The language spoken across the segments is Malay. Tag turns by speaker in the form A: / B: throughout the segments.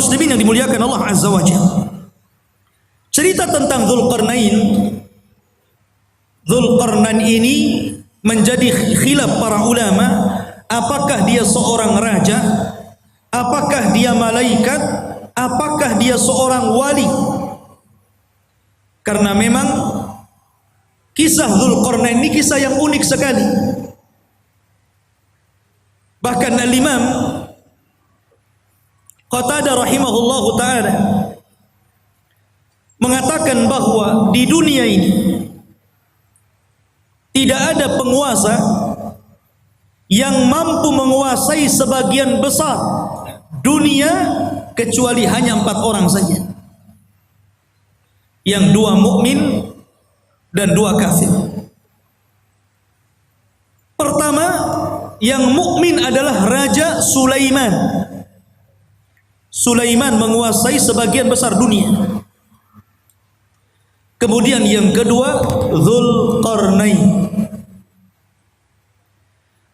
A: muslimin yang dimuliakan Allah Azza wa Jalla. Cerita tentang Dzulqarnain ini menjadi khilaf para ulama, apakah dia seorang raja, apakah dia malaikat, apakah dia seorang wali. Karena memang kisah Dzulqarnain ini kisah yang unik sekali. Bahkan Al-Imam Qatadah rahimahullahu ta'ala mengatakan bahwa di dunia ini tidak ada penguasa yang mampu menguasai sebagian besar dunia kecuali hanya 4 orang saja, yang 2 mukmin dan 2 kafir. Pertama, yang mukmin adalah Raja Sulaiman. Sulaiman menguasai sebagian besar dunia. Kemudian yang kedua, Dzulqarnain.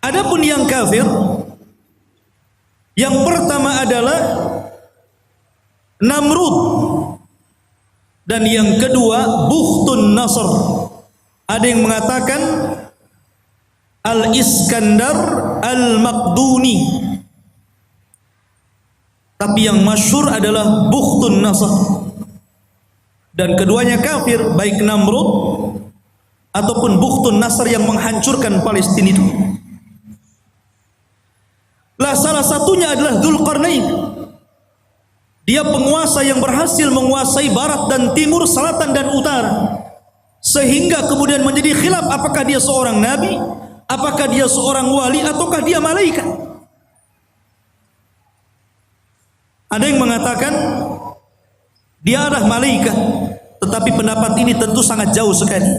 A: Adapun yang kafir, yang pertama adalah Namrud, dan yang kedua Bukhtun Nasr. Ada yang mengatakan Al-Iskandar Al-Maqduni, tapi yang masyhur adalah Bukhtun Nasr. Dan keduanya kafir, baik Namrud ataupun Bukhtun Nasr yang menghancurkan Palestina itu. Lah salah satunya adalah Dzulqarnain. Dia penguasa yang berhasil menguasai barat dan timur, selatan dan utara, sehingga kemudian menjadi khilaf apakah dia seorang nabi, apakah dia seorang wali, ataukah dia malaikat. Ada yang mengatakan dia adalah malaikat, tetapi pendapat ini tentu sangat jauh sekali.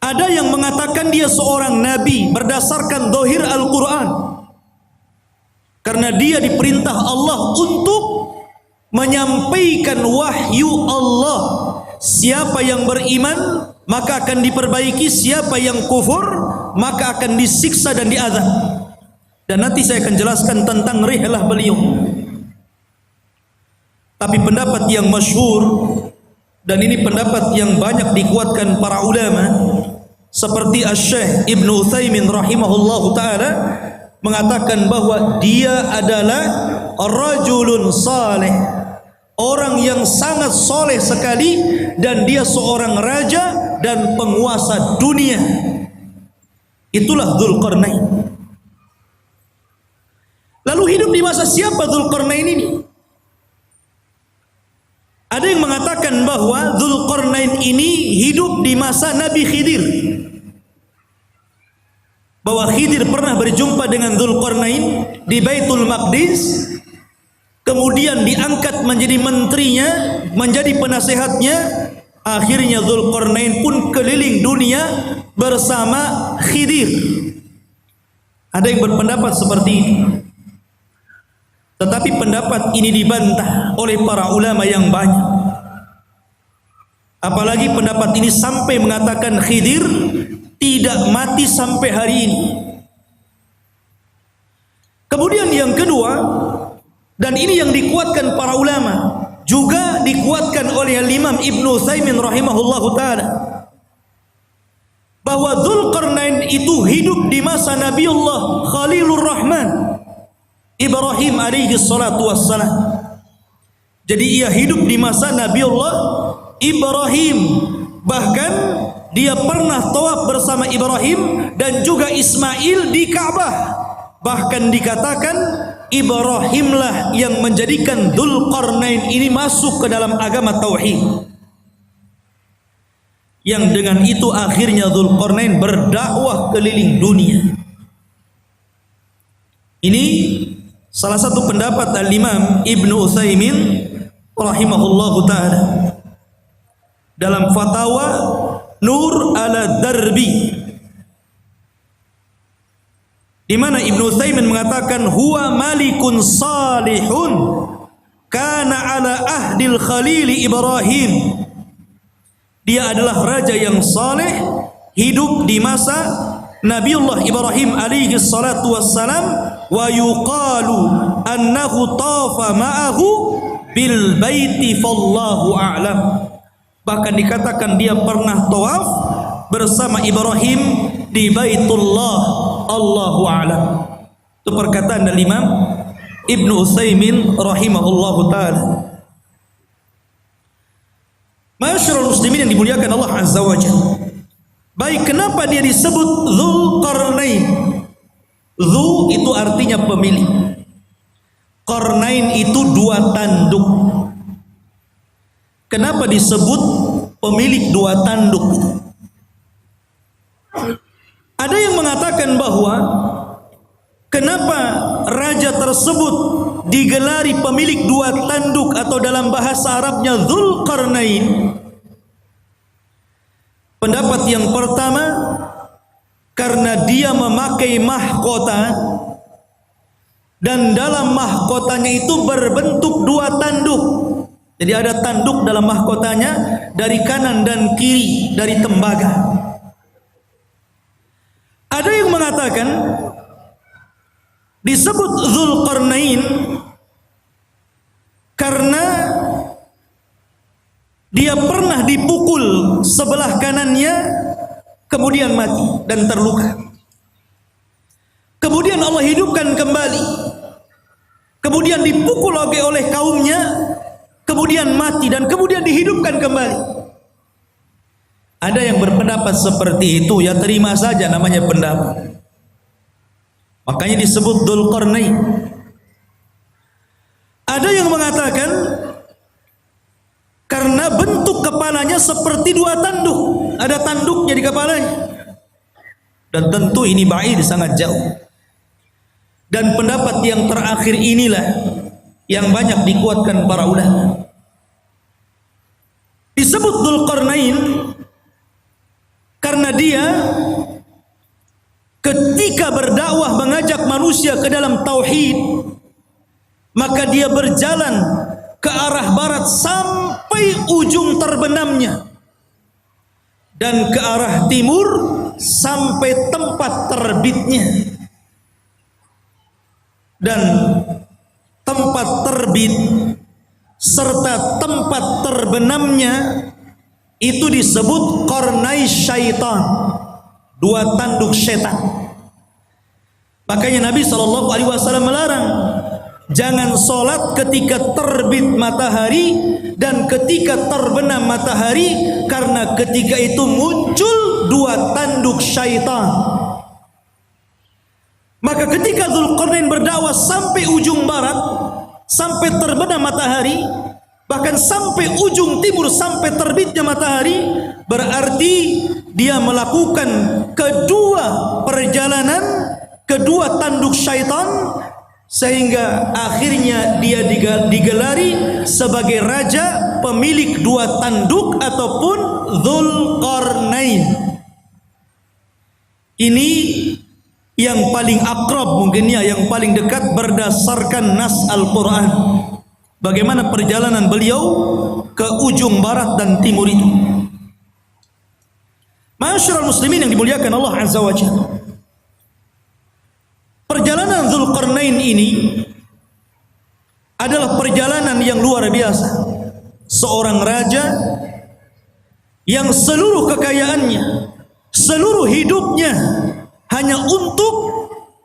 A: Ada yang mengatakan dia seorang nabi berdasarkan zahir Al-Quran, karena dia diperintah Allah untuk menyampaikan wahyu Allah. Siapa yang beriman maka akan diperbaiki, siapa yang kufur maka akan disiksa dan diazab. Dan nanti saya akan jelaskan tentang rihlah beliau. Tapi pendapat yang masyhur, dan ini pendapat yang banyak dikuatkan para ulama, seperti Asy-Syaikh Ibnu Utsaimin rahimahullahu taala, mengatakan bahwa dia adalah rajulun saleh, orang yang sangat soleh sekali, dan dia seorang raja dan penguasa dunia. Itulah Dzulqarnain. Lalu hidup di masa siapa Dzulqarnain ini? Ada yang mengatakan bahwa Dzulqarnain ini hidup di masa Nabi Khidir, bahwa Khidir pernah berjumpa dengan Dzulqarnain di Baitul Maqdis, kemudian diangkat menjadi menterinya, menjadi penasehatnya. Akhirnya Dzulqarnain pun keliling dunia bersama Khidir. Ada yang berpendapat seperti ini, tetapi pendapat ini dibantah oleh para ulama yang banyak. Apalagi pendapat ini sampai mengatakan Khidir tidak mati sampai hari ini. Kemudian yang kedua, dan ini yang dikuatkan para ulama, juga dikuatkan oleh Imam Ibnu Utsaimin rahimahullahu taala, bahwa Dzulqarnain itu hidup di masa Nabiullah Khalilur Rahman Ibrahim alaihi salatu wassalam. Jadi ia hidup di masa Nabiullah Ibrahim. Bahkan dia pernah tawaf bersama Ibrahim dan juga Ismail di Ka'bah. Bahkan dikatakan Ibrahimlah yang menjadikan Dzulqarnain ini masuk ke dalam agama tauhid. Yang dengan itu akhirnya Dzulqarnain berdakwah keliling dunia. Ini salah satu pendapat Al-Imam Ibnu Utsaimin rahimahullahu taala dalam fatwa Nur ala Darbi, di mana Ibnu Utsaimin mengatakan huwa malikun salihun kana ala ahdil khalil Ibrahim. Dia adalah raja yang saleh, hidup di masa Nabiullah Ibrahim alaihi salatu wassalam. Wa yuqalu annahu tafa ma'ahu bil baiti fallahu a'lam. Bahkan dikatakan dia pernah tawaf bersama Ibrahim di Baitullah, Allahu a'lam. Itu perkataan dari Imam Ibnu Utsaimin rahimahullahu taala. Ma'asyiral muslimin yang dimuliakan Allah azza wajalla. Baik, kenapa dia disebut Dzulqarnain? Dzu itu artinya pemilik. Qarnain itu dua tanduk. Kenapa disebut pemilik dua tanduk? Ada yang mengatakan bahwa kenapa raja tersebut digelari pemilik dua tanduk atau dalam bahasa Arabnya Dzulqarnain? Pendapat yang pertama, karena dia memakai mahkota dan dalam mahkotanya itu berbentuk dua tanduk. Jadi ada tanduk dalam mahkotanya dari kanan dan kiri dari tembaga. Ada yang mengatakan disebut Dzulqarnain karena dia pernah dipukul sebelah kanannya kemudian mati dan terluka. Kemudian Allah hidupkan kembali. Kemudian dipukul oleh kaumnya, kemudian mati dan kemudian dihidupkan kembali. Ada yang berpendapat seperti itu, ya terima saja namanya pendapat. Makanya disebut Dzulqarnain. Ada yang mengatakan karena bentuk kepalanya seperti dua tanduk, ada tanduknya di kepalanya. Dan tentu ini ba'id, sangat jauh. Dan pendapat yang terakhir inilah yang banyak dikuatkan para ulama. Disebut Dzulqarnain karena dia ketika berdakwah mengajak manusia ke dalam tauhid, maka dia berjalan ke arah barat sampai ujung terbenamnya dan ke arah timur sampai tempat terbitnya. Dan tempat terbit serta tempat terbenamnya itu disebut qarnai syaitan, dua tanduk setan. Makanya Nabi SAW melarang jangan sholat ketika terbit matahari dan ketika terbenam matahari, karena ketika itu muncul dua tanduk syaitan. Maka ketika Dzulqarnain berdakwah sampai ujung barat, sampai terbenam matahari, bahkan sampai ujung timur, sampai terbitnya matahari, berarti dia melakukan kedua perjalanan, kedua tanduk syaitan, sehingga akhirnya dia digelari sebagai raja pemilik dua tanduk ataupun Dzulqarnain. Ini yang paling akrab mungkinnya, yang paling dekat berdasarkan nas Al-Quran. Bagaimana perjalanan beliau ke ujung barat dan timur itu. Ma'asyiral muslimin yang dimuliakan Allah Azza wa Jalla. Perjalanan Dzulqarnain ini adalah perjalanan yang luar biasa. Seorang raja yang seluruh kekayaannya, seluruh hidupnya hanya untuk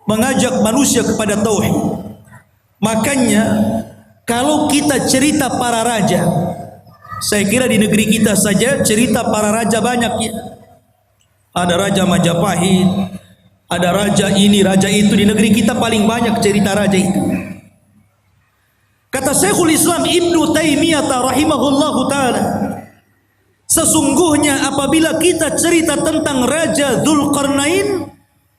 A: mengajak manusia kepada tauhid. Makanya kalau kita cerita para raja, saya kira di negeri kita saja cerita para raja banyak ya. Ada Raja Majapahit, ada raja ini, raja itu. Di negeri kita paling banyak cerita raja itu. Kata Syekhul Islam Ibnu Taimiyah rahimahullahu taala, sesungguhnya apabila kita cerita tentang Raja Dzulqarnain,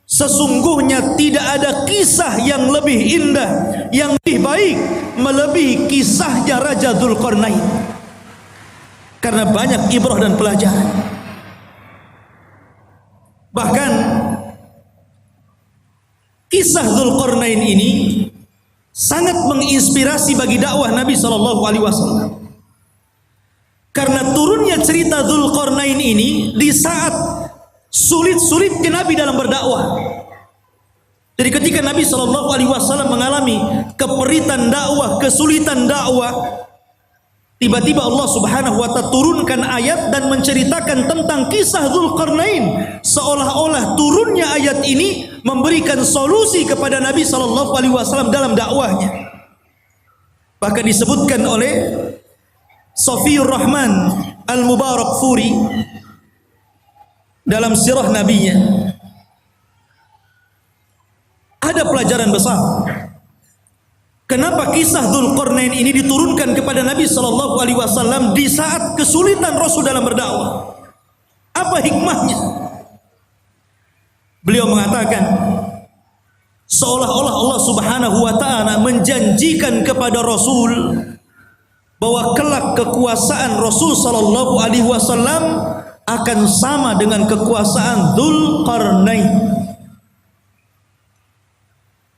A: sesungguhnya tidak ada kisah yang lebih indah, yang lebih baik melebihi kisahnya Raja Dzulqarnain. Karena banyak ibrah dan pelajaran. Bahkan kisah Dzulqarnain ini sangat menginspirasi bagi dakwah Nabi SAW. Karena turunnya cerita Dzulqarnain ini di saat sulit-sulitnya Nabi dalam berdakwah. Jadi ketika Nabi SAW mengalami keperitan dakwah, kesulitan dakwah, tiba-tiba Allah Subhanahu wa Ta'ala turunkan ayat dan menceritakan tentang kisah Dzulqarnain, seolah-olah turunnya ayat ini memberikan solusi kepada Nabi SAW dalam dakwahnya. Bahkan disebutkan oleh Safiyur Rahman Al-Mubarakfuri dalam sirah nabinya, ada pelajaran besar. Kenapa kisah Dzulqarnain ini diturunkan kepada Nabi SAW di saat kesulitan Rasul dalam berdakwah? Apa hikmahnya? Beliau mengatakan, seolah-olah Allah Subhanahu wa Ta'ala menjanjikan kepada Rasul bahwa kelak kekuasaan Rasul sallallahu alaihi wasallam akan sama dengan kekuasaan Dzulqarnain.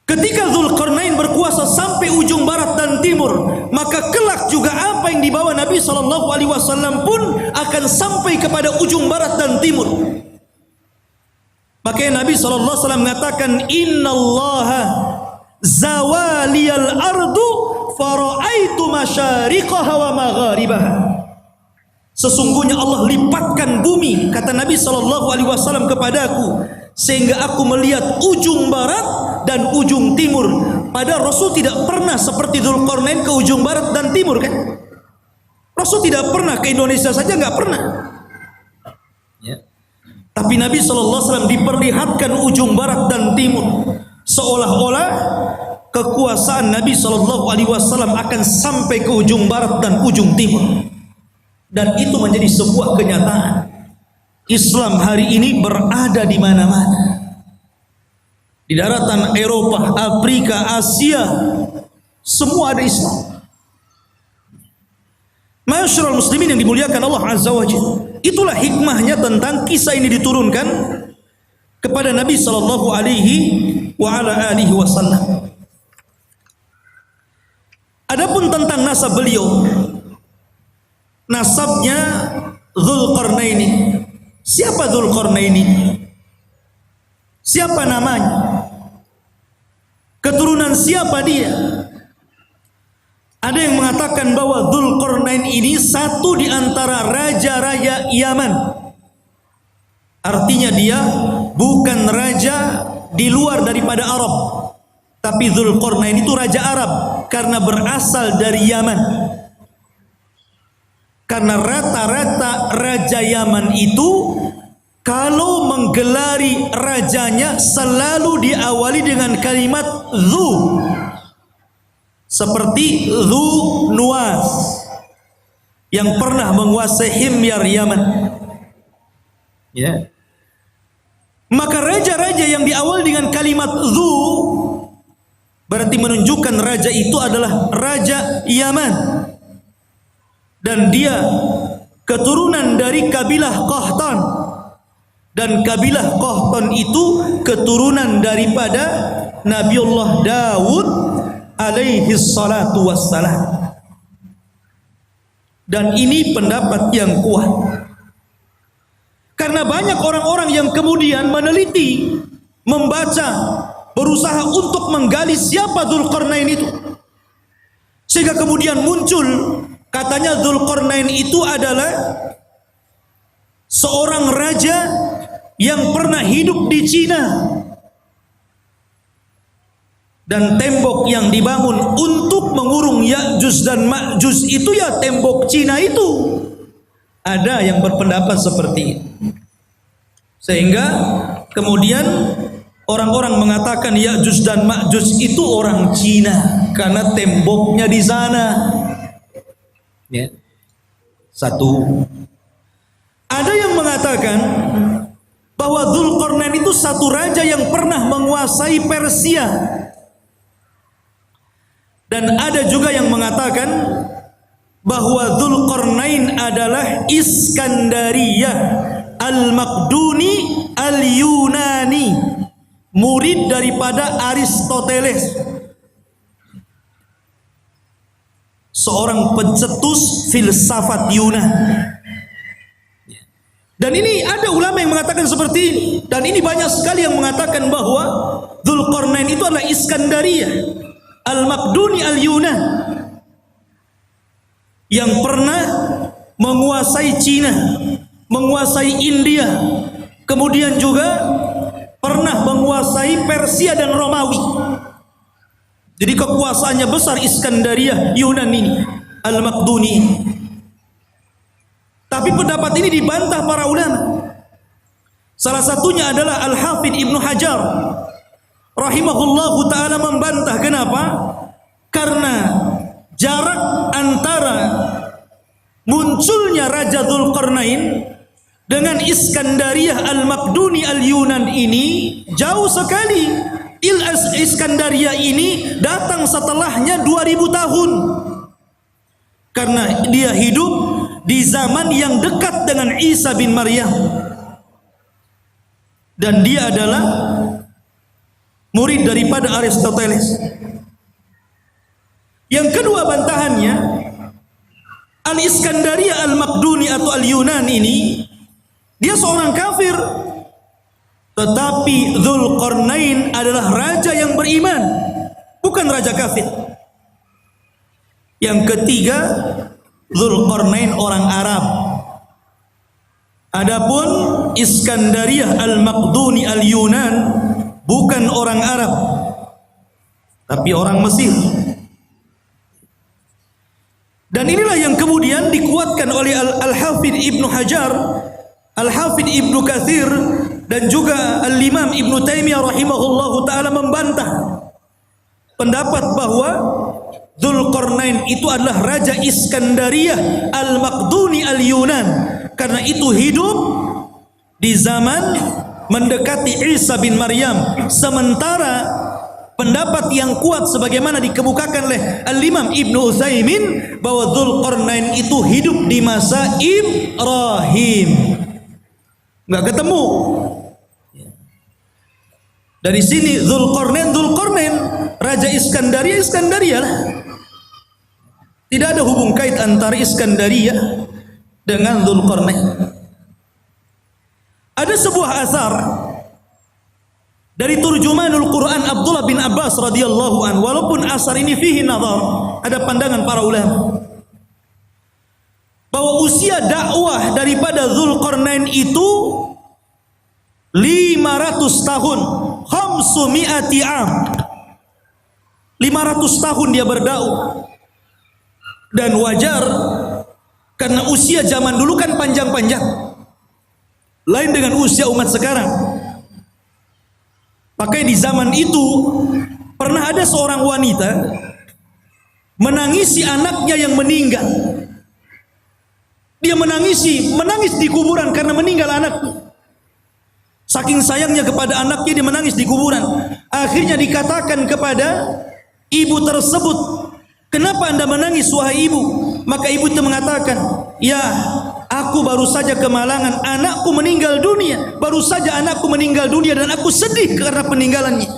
A: Ketika Dzulqarnain berkuasa sampai ujung barat dan timur, maka kelak juga apa yang dibawa Nabi sallallahu alaihi wasallam pun akan sampai kepada ujung barat dan timur. Makanya Nabi sallallahu alaihi wasallam mengatakan, innallaha zawaliyal ardu fara'aitu masyariqaha wa magharibaha. Sesungguhnya Allah lipatkan bumi, kata Nabi sallallahu alaihi wasallam kepadaku, sehingga aku melihat ujung barat dan ujung timur. Padahal Rasul tidak pernah seperti Dzulqarnain ke ujung barat dan timur, kan? Rasul tidak pernah ke Indonesia saja, nggak pernah. Ya. Tapi Nabi sallallahu alaihi wasallam diperlihatkan ujung barat dan timur, seolah-olah kekuasaan Nabi sallallahu alaihi wasallam akan sampai ke ujung barat dan ujung timur. Dan itu menjadi sebuah kenyataan. Islam hari ini berada di mana-mana. Di daratan Eropa, Afrika, Asia, semua ada Islam. Ma'asyiral muslimin yang dimuliakan Allah Azza wa Jalla. Itulah hikmahnya tentang kisah ini diturunkan kepada Nabi sallallahu alaihi wa ala alihi wasallam. Adapun tentang nasab beliau, nasabnya Dzulqarnain. Siapa Dzulqarnain ini? Siapa namanya? Keturunan siapa dia? Ada yang mengatakan bahwa Dzulqarnain ini satu di antara raja-raja Yaman. Artinya dia bukan raja di luar daripada Arab, tapi Dzulqarnain itu raja Arab karena berasal dari Yaman. Karena rata-rata raja Yaman itu kalau menggelari rajanya selalu diawali dengan kalimat Dzu, seperti Dzu Nuwas yang pernah menguasai Himyar Yaman. Ya. Maka raja-raja yang diawali dengan kalimat Dzu berarti menunjukkan raja itu adalah raja Yaman. Dan dia keturunan dari kabilah Qahtan. Dan kabilah Qahtan itu keturunan daripada Nabiullah Daud alaihi salatu wassalam. Dan ini pendapat yang kuat. Karena banyak orang-orang yang kemudian meneliti, membaca, berusaha untuk menggali siapa Dzulqarnain itu. Sehingga kemudian muncul, katanya Dzulqarnain itu adalah seorang raja yang pernah hidup di Cina. Dan tembok yang dibangun untuk mengurung Ya'juj dan Ma'juj itu ya tembok Cina itu. Ada yang berpendapat seperti itu. Sehingga kemudian orang-orang mengatakan Ya'juj dan Ma'juj itu orang Cina karena temboknya di sana. Ya. Satu. Ada yang mengatakan bahwa Dzulqarnain itu satu raja yang pernah menguasai Persia. Dan ada juga yang mengatakan bahwa Dzulqarnain adalah Iskandariyah Al-Maqduni Al-Yunani, murid daripada Aristoteles, seorang pencetus filsafat Yunani. Dan ini ada ulama yang mengatakan seperti ini. Dan ini banyak sekali yang mengatakan bahwa Dzulqarnain itu adalah Iskandariyah Al-Maqduni Al-Yunan yang pernah menguasai Cina, menguasai India, kemudian juga pernah menguasai Persia dan Romawi. Jadi kekuasaannya besar Iskandariyah Yunan ini, Al-Maqduni. Tapi pendapat ini dibantah para ulama. Salah satunya adalah Al-Hafidh Ibnu Hajar rahimahullahu ta'ala membantah. Kenapa? Karena jarak antara munculnya Raja Dzulqarnain dengan Iskandariyah Al-Maqduni Al-Yunan ini jauh sekali. Iskandariyah ini datang setelahnya 2000 tahun. Karena dia hidup di zaman yang dekat dengan Isa bin Maryam. Dan dia adalah murid daripada Aristoteles. Yang kedua bantahannya, Al-Iskandariyah Al-Maqduni atau Al-Yunan ini dia seorang kafir. Tetapi Dzulqarnain adalah raja yang beriman, bukan raja kafir. Yang ketiga, Dzulqarnain orang Arab. Adapun Iskandariyah Al-Maqduni Al-Yunan bukan orang Arab, tapi orang Mesir. Dan inilah yang kemudian dikuatkan oleh Al-Hafidh Ibnu Hajar, Al-Hafidh Ibnu Katsir, dan juga Al-Imam Ibnu Taimiyah rahimahullahu ta'ala membantah pendapat bahwa Dzulqarnain itu adalah Raja Iskandariyah Al-Maqduni Al-Yunan, karena itu hidup di zaman mendekati Isa bin Maryam. Sementara pendapat yang kuat sebagaimana dikemukakan oleh Al-Imam Ibnu Utsaimin bahwa Dzulqarnain itu hidup di masa Ibrahim. Enggak ketemu. Dari sini Dzulqarnain Raja Iskandariyah lah. Tidak ada hubung kait antara Iskandariyah dengan Dzulqarnain. Ada sebuah asar dari Turjumanul Quran Abdullah bin Abbas radhiyallahu an, walaupun asar ini fihi nazar, ada pandangan para ulama bahwa usia dakwah daripada Dzulqarnain itu 500 tahun, 500 am. 500 tahun dia berdakwah. Dan wajar karena usia zaman dulu kan panjang-panjang. Lain dengan usia umat sekarang. Makanya di zaman itu pernah ada seorang wanita menangisi anaknya yang meninggal. Dia menangis di kuburan karena meninggal anaknya. Saking sayangnya kepada anaknya, dia menangis di kuburan. Akhirnya dikatakan kepada ibu tersebut, "Kenapa Anda menangis wahai ibu?" Maka ibu itu mengatakan, "Ya, aku baru saja kemalangan, anakku meninggal dunia. Baru saja anakku meninggal dunia dan aku sedih karena peninggalannya."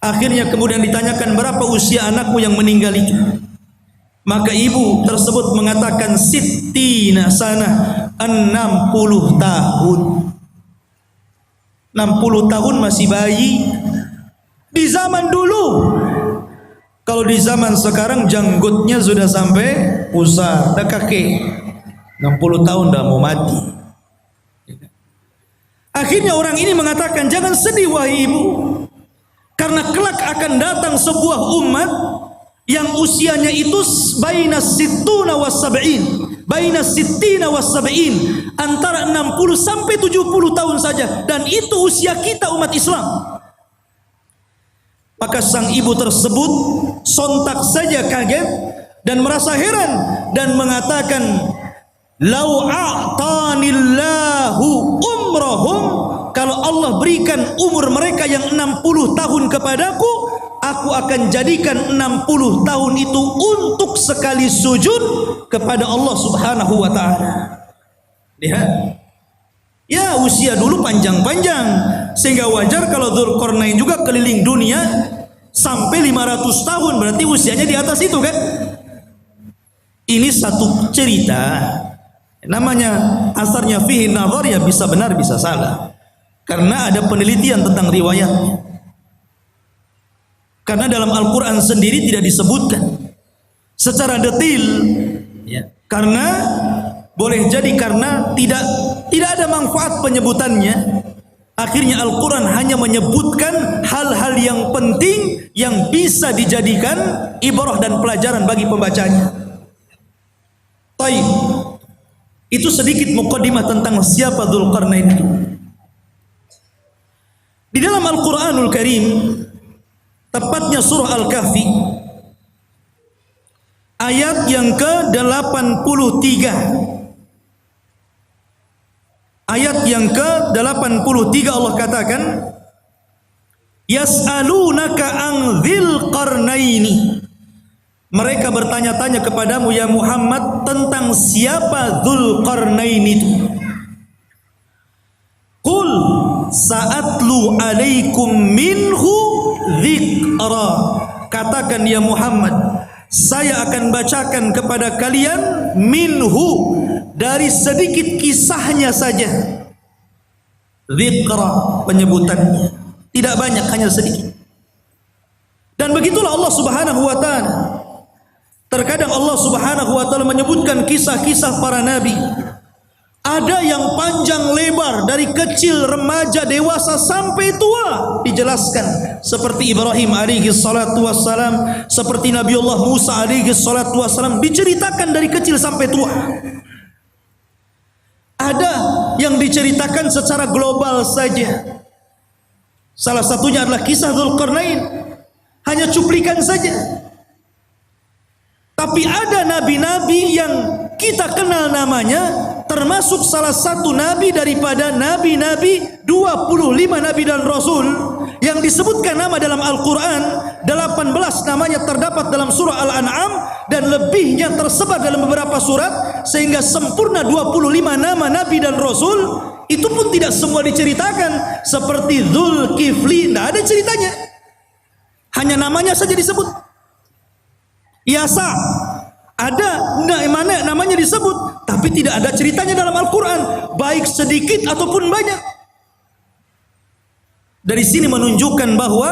A: Akhirnya kemudian ditanyakan, "Berapa usia anakmu yang meninggal itu?" Maka ibu tersebut mengatakan, "Sittina sana, 60 tahun." 60 tahun masih bayi. Di zaman dulu. Kalau di zaman sekarang janggutnya sudah sampai pusar, dah kakek. 60 tahun dah mau mati. Akhirnya orang ini mengatakan, "Jangan sedih wahai ibu, karena kelak akan datang sebuah umat yang usianya itu baina sittuna was sab'in, baina sittina was sab'in, antara 60 sampai 70 tahun saja, dan itu usia kita umat Islam." Maka sang ibu tersebut sontak saja kaget dan merasa heran dan mengatakan, "Lau a'tanillahu umrahum, kalau Allah berikan umur mereka yang 60 tahun kepadaku, aku akan jadikan 60 tahun itu untuk sekali sujud kepada Allah Subhanahu wa ta'ala." Lihat. Ya, usia dulu panjang-panjang, sehingga wajar kalau Dzulqarnain juga keliling dunia sampai 500 tahun, berarti usianya di atas itu kan. Ini satu cerita, namanya asarnya fihi nazar, ya bisa benar bisa salah, karena ada penelitian tentang riwayatnya. Karena dalam Al-Quran sendiri tidak disebutkan secara detail, ya. Karena boleh jadi karena tidak ada manfaat penyebutannya. Akhirnya Al-Quran hanya menyebutkan hal-hal yang penting yang bisa dijadikan ibrah dan pelajaran bagi pembacanya. Baik, itu sedikit muqaddimah tentang siapa Dzulqarnain itu. Di dalam Al-Quranul Karim, tepatnya surah Al-Kahfi, ayat yang ke-83. Ayat yang ke-83 Allah katakan, Yas'alunaka an dzil qarnaini. Mereka bertanya-tanya kepadamu ya Muhammad tentang siapa Dzulqarnain itu. Qul sa'atlu alaikum minhu dzikra. Katakan ya Muhammad, saya akan bacakan kepada kalian minhu, dari sedikit kisahnya saja. Dzikra, penyebutannya tidak banyak, hanya sedikit. Dan begitulah Allah Subhanahu wa taala. Terkadang Allah Subhanahu wa taala menyebutkan kisah-kisah para nabi. Ada yang panjang lebar, dari kecil, remaja, dewasa sampai tua dijelaskan. Seperti Ibrahim alaihi salatu wassalam, seperti Nabiullah Musa alaihi salatu wassalam, diceritakan dari kecil sampai tua. Ada yang diceritakan secara global saja. Salah satunya adalah kisah Dzulqarnain, hanya cuplikan saja. Tapi ada nabi-nabi yang kita kenal namanya, termasuk salah satu nabi daripada nabi-nabi 25 nabi dan rasul yang disebutkan nama dalam Al-Quran. 18 namanya terdapat dalam surah Al-An'am dan lebihnya tersebar dalam beberapa surat, sehingga sempurna 25 nama nabi dan rasul. Itu pun tidak semua diceritakan. Seperti Dzulkifli, tidak ada ceritanya, hanya namanya saja disebut. Yasa ada namanya disebut, tapi tidak ada ceritanya dalam Al-Quran, baik sedikit ataupun banyak. Dari sini menunjukkan bahwa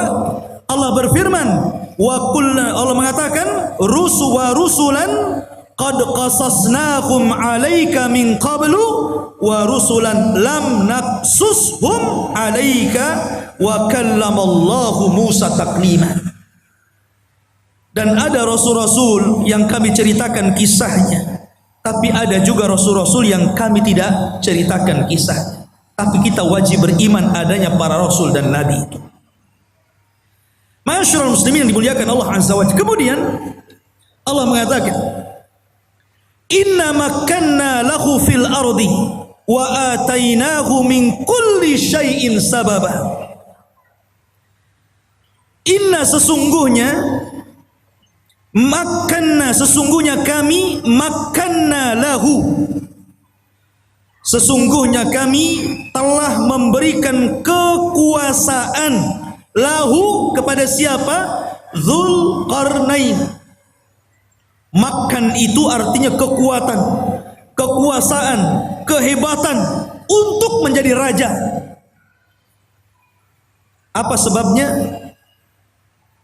A: Allah berfirman, Allah mengatakan, rusulan qad qasasnahum 'alaika min qablu wa rusulan lam naqsushum 'alaika wa kallamallahu Musa taklima. Dan ada rasul-rasul yang kami ceritakan kisahnya, tapi ada juga rasul-rasul yang kami tidak ceritakan kisahnya. Tapi kita wajib beriman adanya para rasul dan nabi itu. Ma'asyiral muslimin yang dimuliakan Allah Azza wa Jalla. Kemudian Allah mengatakan, Inna makkanna lahu fil ardi wa atainahu min kulli syai'in sababa. Inna, sesungguhnya, makanna, sesungguhnya kami, makanna lahu, sesungguhnya kami telah memberikan kekuasaan lahu kepada siapa? Dzulqarnain. Makan itu artinya kekuatan, kekuasaan, kehebatan untuk menjadi raja. Apa sebabnya?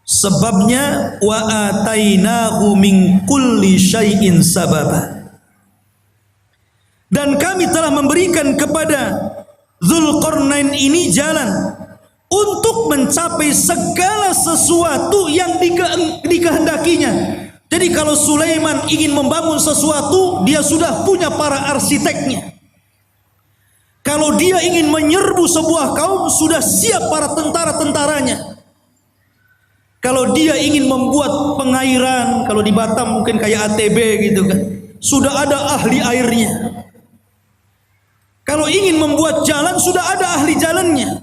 A: Sebabnya wa atainahu min kulli syai'in sababa. Dan kami telah memberikan kepada Dzulqarnain ini jalan untuk mencapai segala sesuatu yang dikehendakinya. Jadi kalau Sulaiman ingin membangun sesuatu, dia sudah punya para arsiteknya. Kalau dia ingin menyerbu sebuah kaum, sudah siap para tentara-tentaranya. Kalau dia ingin membuat pengairan, kalau di Batam mungkin kayak ATB gitu kan, sudah ada ahli airnya. Kalau ingin membuat jalan, sudah ada ahli jalannya.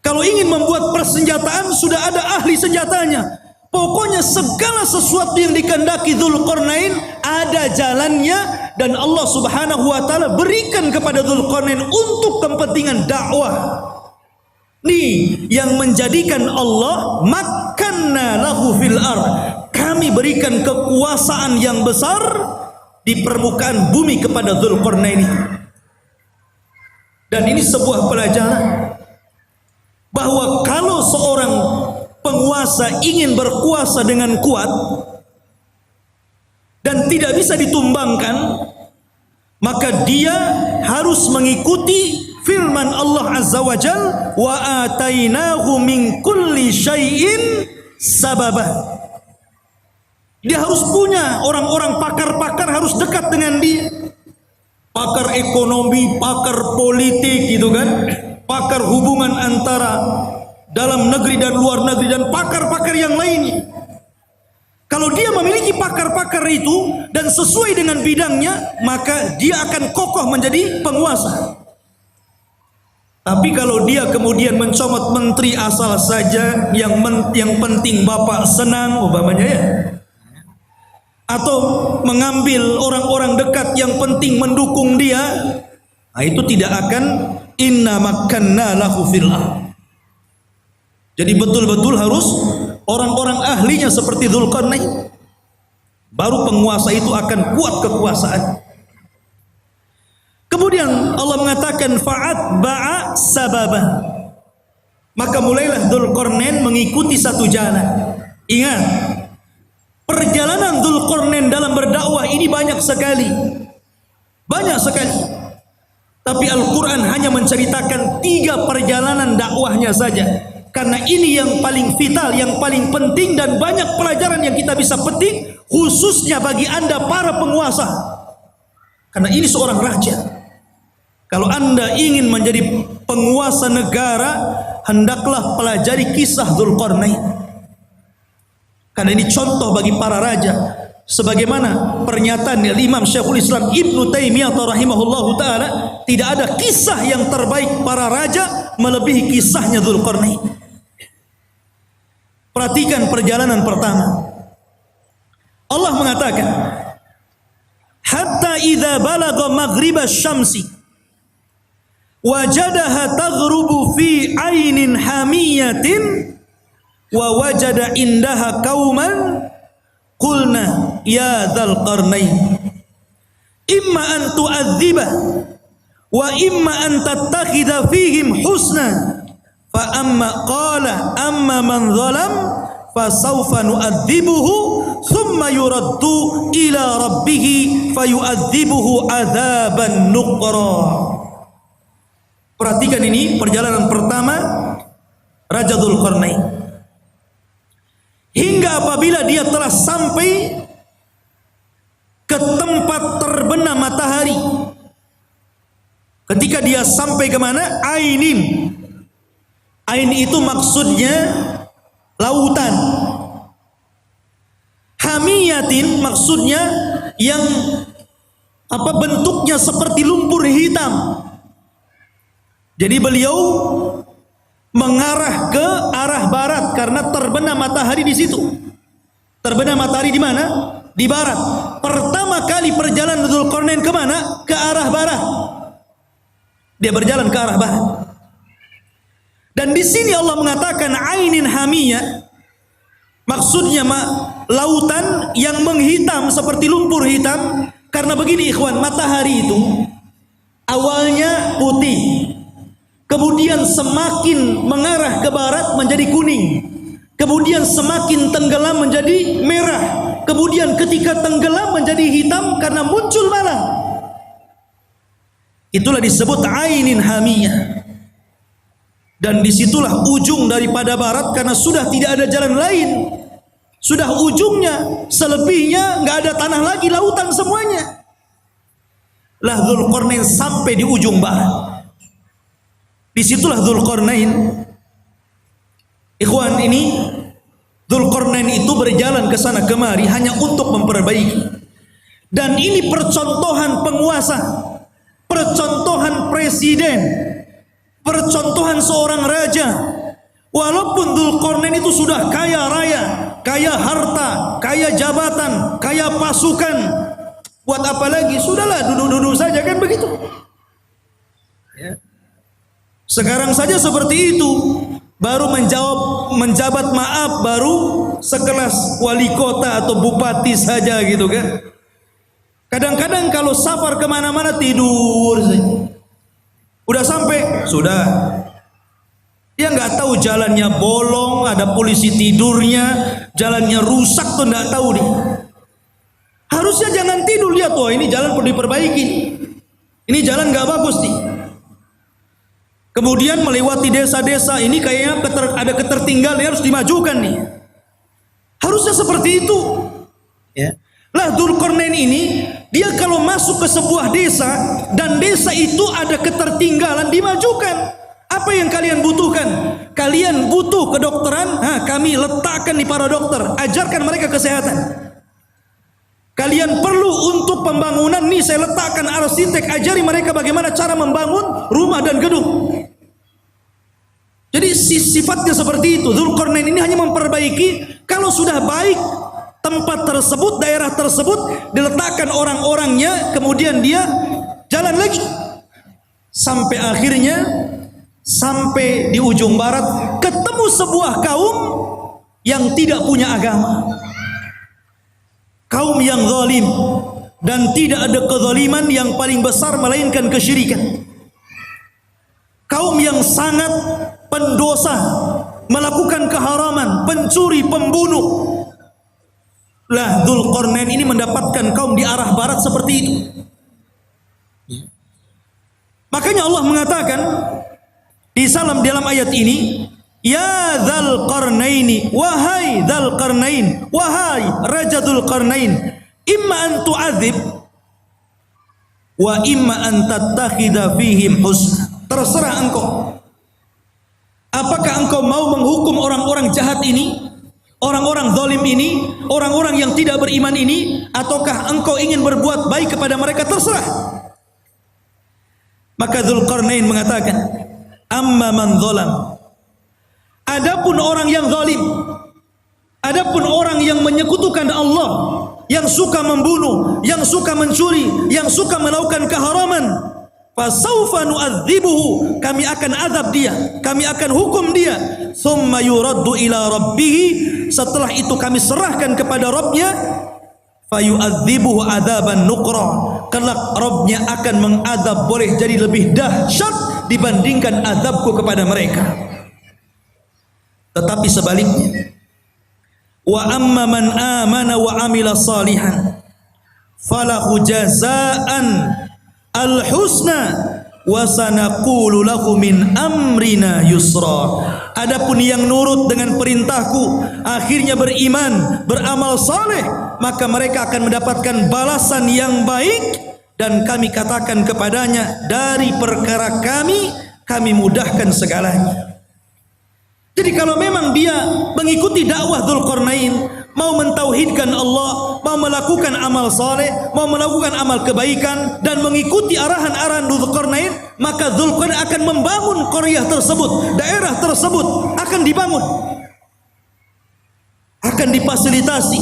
A: Kalau ingin membuat persenjataan, sudah ada ahli senjatanya. Pokoknya segala sesuatu yang dikehendaki Dzulqarnain ada jalannya, dan Allah Subhanahu wa taala berikan kepada Dzulqarnain untuk kepentingan dakwah. Nih yang menjadikan Allah makanna lahu fil ard. Kami berikan kekuasaan yang besar di permukaan bumi kepada Dzulqarnain. Dan ini sebuah pelajaran bahwa kalau seorang penguasa ingin berkuasa dengan kuat dan tidak bisa ditumbangkan, maka dia harus mengikuti firman Allah Azza wa Jal, wa atainahu min kulli syai'in sababah. Dia harus punya orang-orang pakar-pakar, harus dekat dengan dia, pakar ekonomi, pakar politik gitu kan, pakar hubungan antara dalam negeri dan luar negeri, dan pakar-pakar yang lainnya. Kalau dia memiliki pakar-pakar itu dan sesuai dengan bidangnya, maka dia akan kokoh menjadi penguasa. Tapi kalau dia kemudian mencomot menteri asal saja, yang penting bapak senang umpamanya ya, atau mengambil orang-orang dekat yang penting mendukung dia, nah itu tidak akan inna makkanna lahu fil ardh. Jadi betul-betul harus orang-orang ahlinya seperti Dzulqarnain, baru penguasa itu akan kuat kekuasaan. Kemudian Allah mengatakan fa'atba'a sababa, maka mulailah Dzulqarnain mengikuti satu jalan. Ingat, perjalanan Dzulqarnain dalam berdakwah ini banyak sekali. Tapi Al-Quran hanya menceritakan 3 perjalanan dakwahnya saja. Karena ini yang paling vital, yang paling penting, dan banyak pelajaran yang kita bisa petik, khususnya bagi Anda para penguasa. Karena ini seorang raja. Kalau Anda ingin menjadi penguasa negara, hendaklah pelajari kisah Dzulqarnain. Karena ini contoh bagi para raja. Sebagaimana pernyataan Imam Syekhul Islam Ibnu Taimiyah rahimahullahu taala, tidak ada kisah yang terbaik para raja melebihi kisahnya Dzulqarnain. Perhatikan perjalanan pertama. Allah mengatakan, hatta idza balagha maghriba syamsi wajadaha taghrubu fi ainin hamiyatin wa wajada indaha qauman qulna ya dzalqarnain imma an tu'adziba wa imma an tattakhidha fihim husna fa amma qala amma man zalam fa sawfa nu'adzibuhu thumma yuraddu ila rabbih fayu'adzibuhu adzaban nuqra. Perhatikan ini perjalanan pertama Raja Dzulqarnain, hingga apabila dia telah sampai ke tempat terbenam matahari. Ketika dia sampai ke mana? Ainin. Ain itu maksudnya lautan. Hamiyatin maksudnya yang bentuknya seperti lumpur hitam. Jadi beliau mengarah ke arah barat karena terbenam matahari di situ. Terbenam matahari di mana? Di barat. Pertama kali perjalanan Dzulqarnain ke mana? Ke arah barat. Dia berjalan ke arah barat. Dan di sini Allah mengatakan ainin hamiyah, maksudnya lautan yang menghitam seperti lumpur hitam. Karena begini ikhwan, matahari itu awalnya putih, kemudian semakin mengarah ke barat menjadi kuning, kemudian semakin tenggelam menjadi merah, kemudian ketika tenggelam menjadi hitam karena muncul malam. Itulah disebut ainin hamiyah. Dan disitulah ujung daripada barat, karena sudah tidak ada jalan lain, sudah ujungnya, selebihnya nggak ada tanah lagi, lautan semuanya. Lah Dzulqarnain sampai di ujung barat. Disitulah Dzulqarnain. Ikhwan, ini Dzulqarnain itu berjalan ke sana kemari hanya untuk memperbaiki. Dan ini percontohan penguasa, percontohan presiden, percontohan seorang raja. Walaupun Dzulqarnain itu sudah kaya raya, kaya harta, kaya jabatan, kaya pasukan, buat apa lagi? Sudahlah, duduk-duduk saja, kan begitu ya. Sekarang saja seperti itu, baru menjabat maaf, baru sekelas wali kota atau bupati saja gitu kan. Kadang-kadang kalau safar kemana-mana tidur saja. Udah sampai, sudah. Dia nggak tahu jalannya bolong, ada polisi tidurnya, jalannya rusak tuh nggak tahu dia. Harusnya jangan tidur, lihat wah ini jalan perlu diperbaiki, ini jalan nggak bagus nih. Kemudian melewati desa-desa, ini kayaknya ada ketertinggalan, harus dimajukan nih. Harusnya seperti itu. Ya. Lah Dzulqarnain ini, dia kalau masuk ke sebuah desa dan desa itu ada ketertinggalan, dimajukan. Apa yang kalian butuhkan? Kalian butuh kedokteran? Kami letakkan di para dokter, ajarkan mereka kesehatan. Kalian perlu untuk pembangunan, nih saya letakkan arsitek, ajari mereka bagaimana cara membangun rumah dan gedung. Jadi sifatnya seperti itu. Dzulqarnain ini hanya memperbaiki. Kalau sudah baik tempat tersebut, daerah tersebut, diletakkan orang-orangnya, kemudian dia jalan lagi sampai akhirnya sampai di ujung barat ketemu sebuah kaum yang tidak punya agama, kaum yang zalim, dan tidak ada kezaliman yang paling besar melainkan kesyirikan. Kaum yang sangat pendosa, melakukan keharaman, pencuri, pembunuh. Lah Dzulqarnain ini mendapatkan kaum di arah barat seperti itu. Makanya Allah mengatakan di dalam ayat ini, ya Dzulqarnaini, wahai Dzulqarnain, wahai Raja Dzulqarnain, imma an tu'adzib wa imma an tattakhidha fihim husna. Terserah engkau. Apakah engkau mau menghukum orang-orang jahat ini, orang-orang zalim ini, orang-orang yang tidak beriman ini, ataukah engkau ingin berbuat baik kepada mereka? Terserah. Maka Dzulqarnain mengatakan, amma man zalam, adapun orang yang zalim, adapun orang yang menyekutukan Allah, yang suka membunuh, yang suka mencuri, yang suka melakukan keharaman, fasawfa nu'adzibuhu, kami akan azab dia, kami akan hukum dia, thumma yuraddu ila rabbih, setelah itu kami serahkan kepada Rabbnya, fayu'adzibuhu adzaban nuqra, kelak Rabbnya akan mengadab boleh jadi lebih dahsyat dibandingkan azabku kepada mereka. Tetapi sebaliknya, wa amma man amana wa amila salihan falahu jazaan al-husna wa sanaqulu lahu min amrina yusra. Adapun yang nurut dengan perintahku, akhirnya beriman, beramal saleh, maka mereka akan mendapatkan balasan yang baik, dan kami katakan kepadanya, dari perkara kami mudahkan segalanya. Jadi kalau memang dia mengikuti dakwah Dzulqarnain, mau mentauhidkan Allah, mau melakukan amal saleh, mau melakukan amal kebaikan, dan mengikuti arahan-arahan Dzulqarnain, maka Dzulqarnain akan membangun qaryah tersebut, daerah tersebut akan dibangun, akan difasilitasi,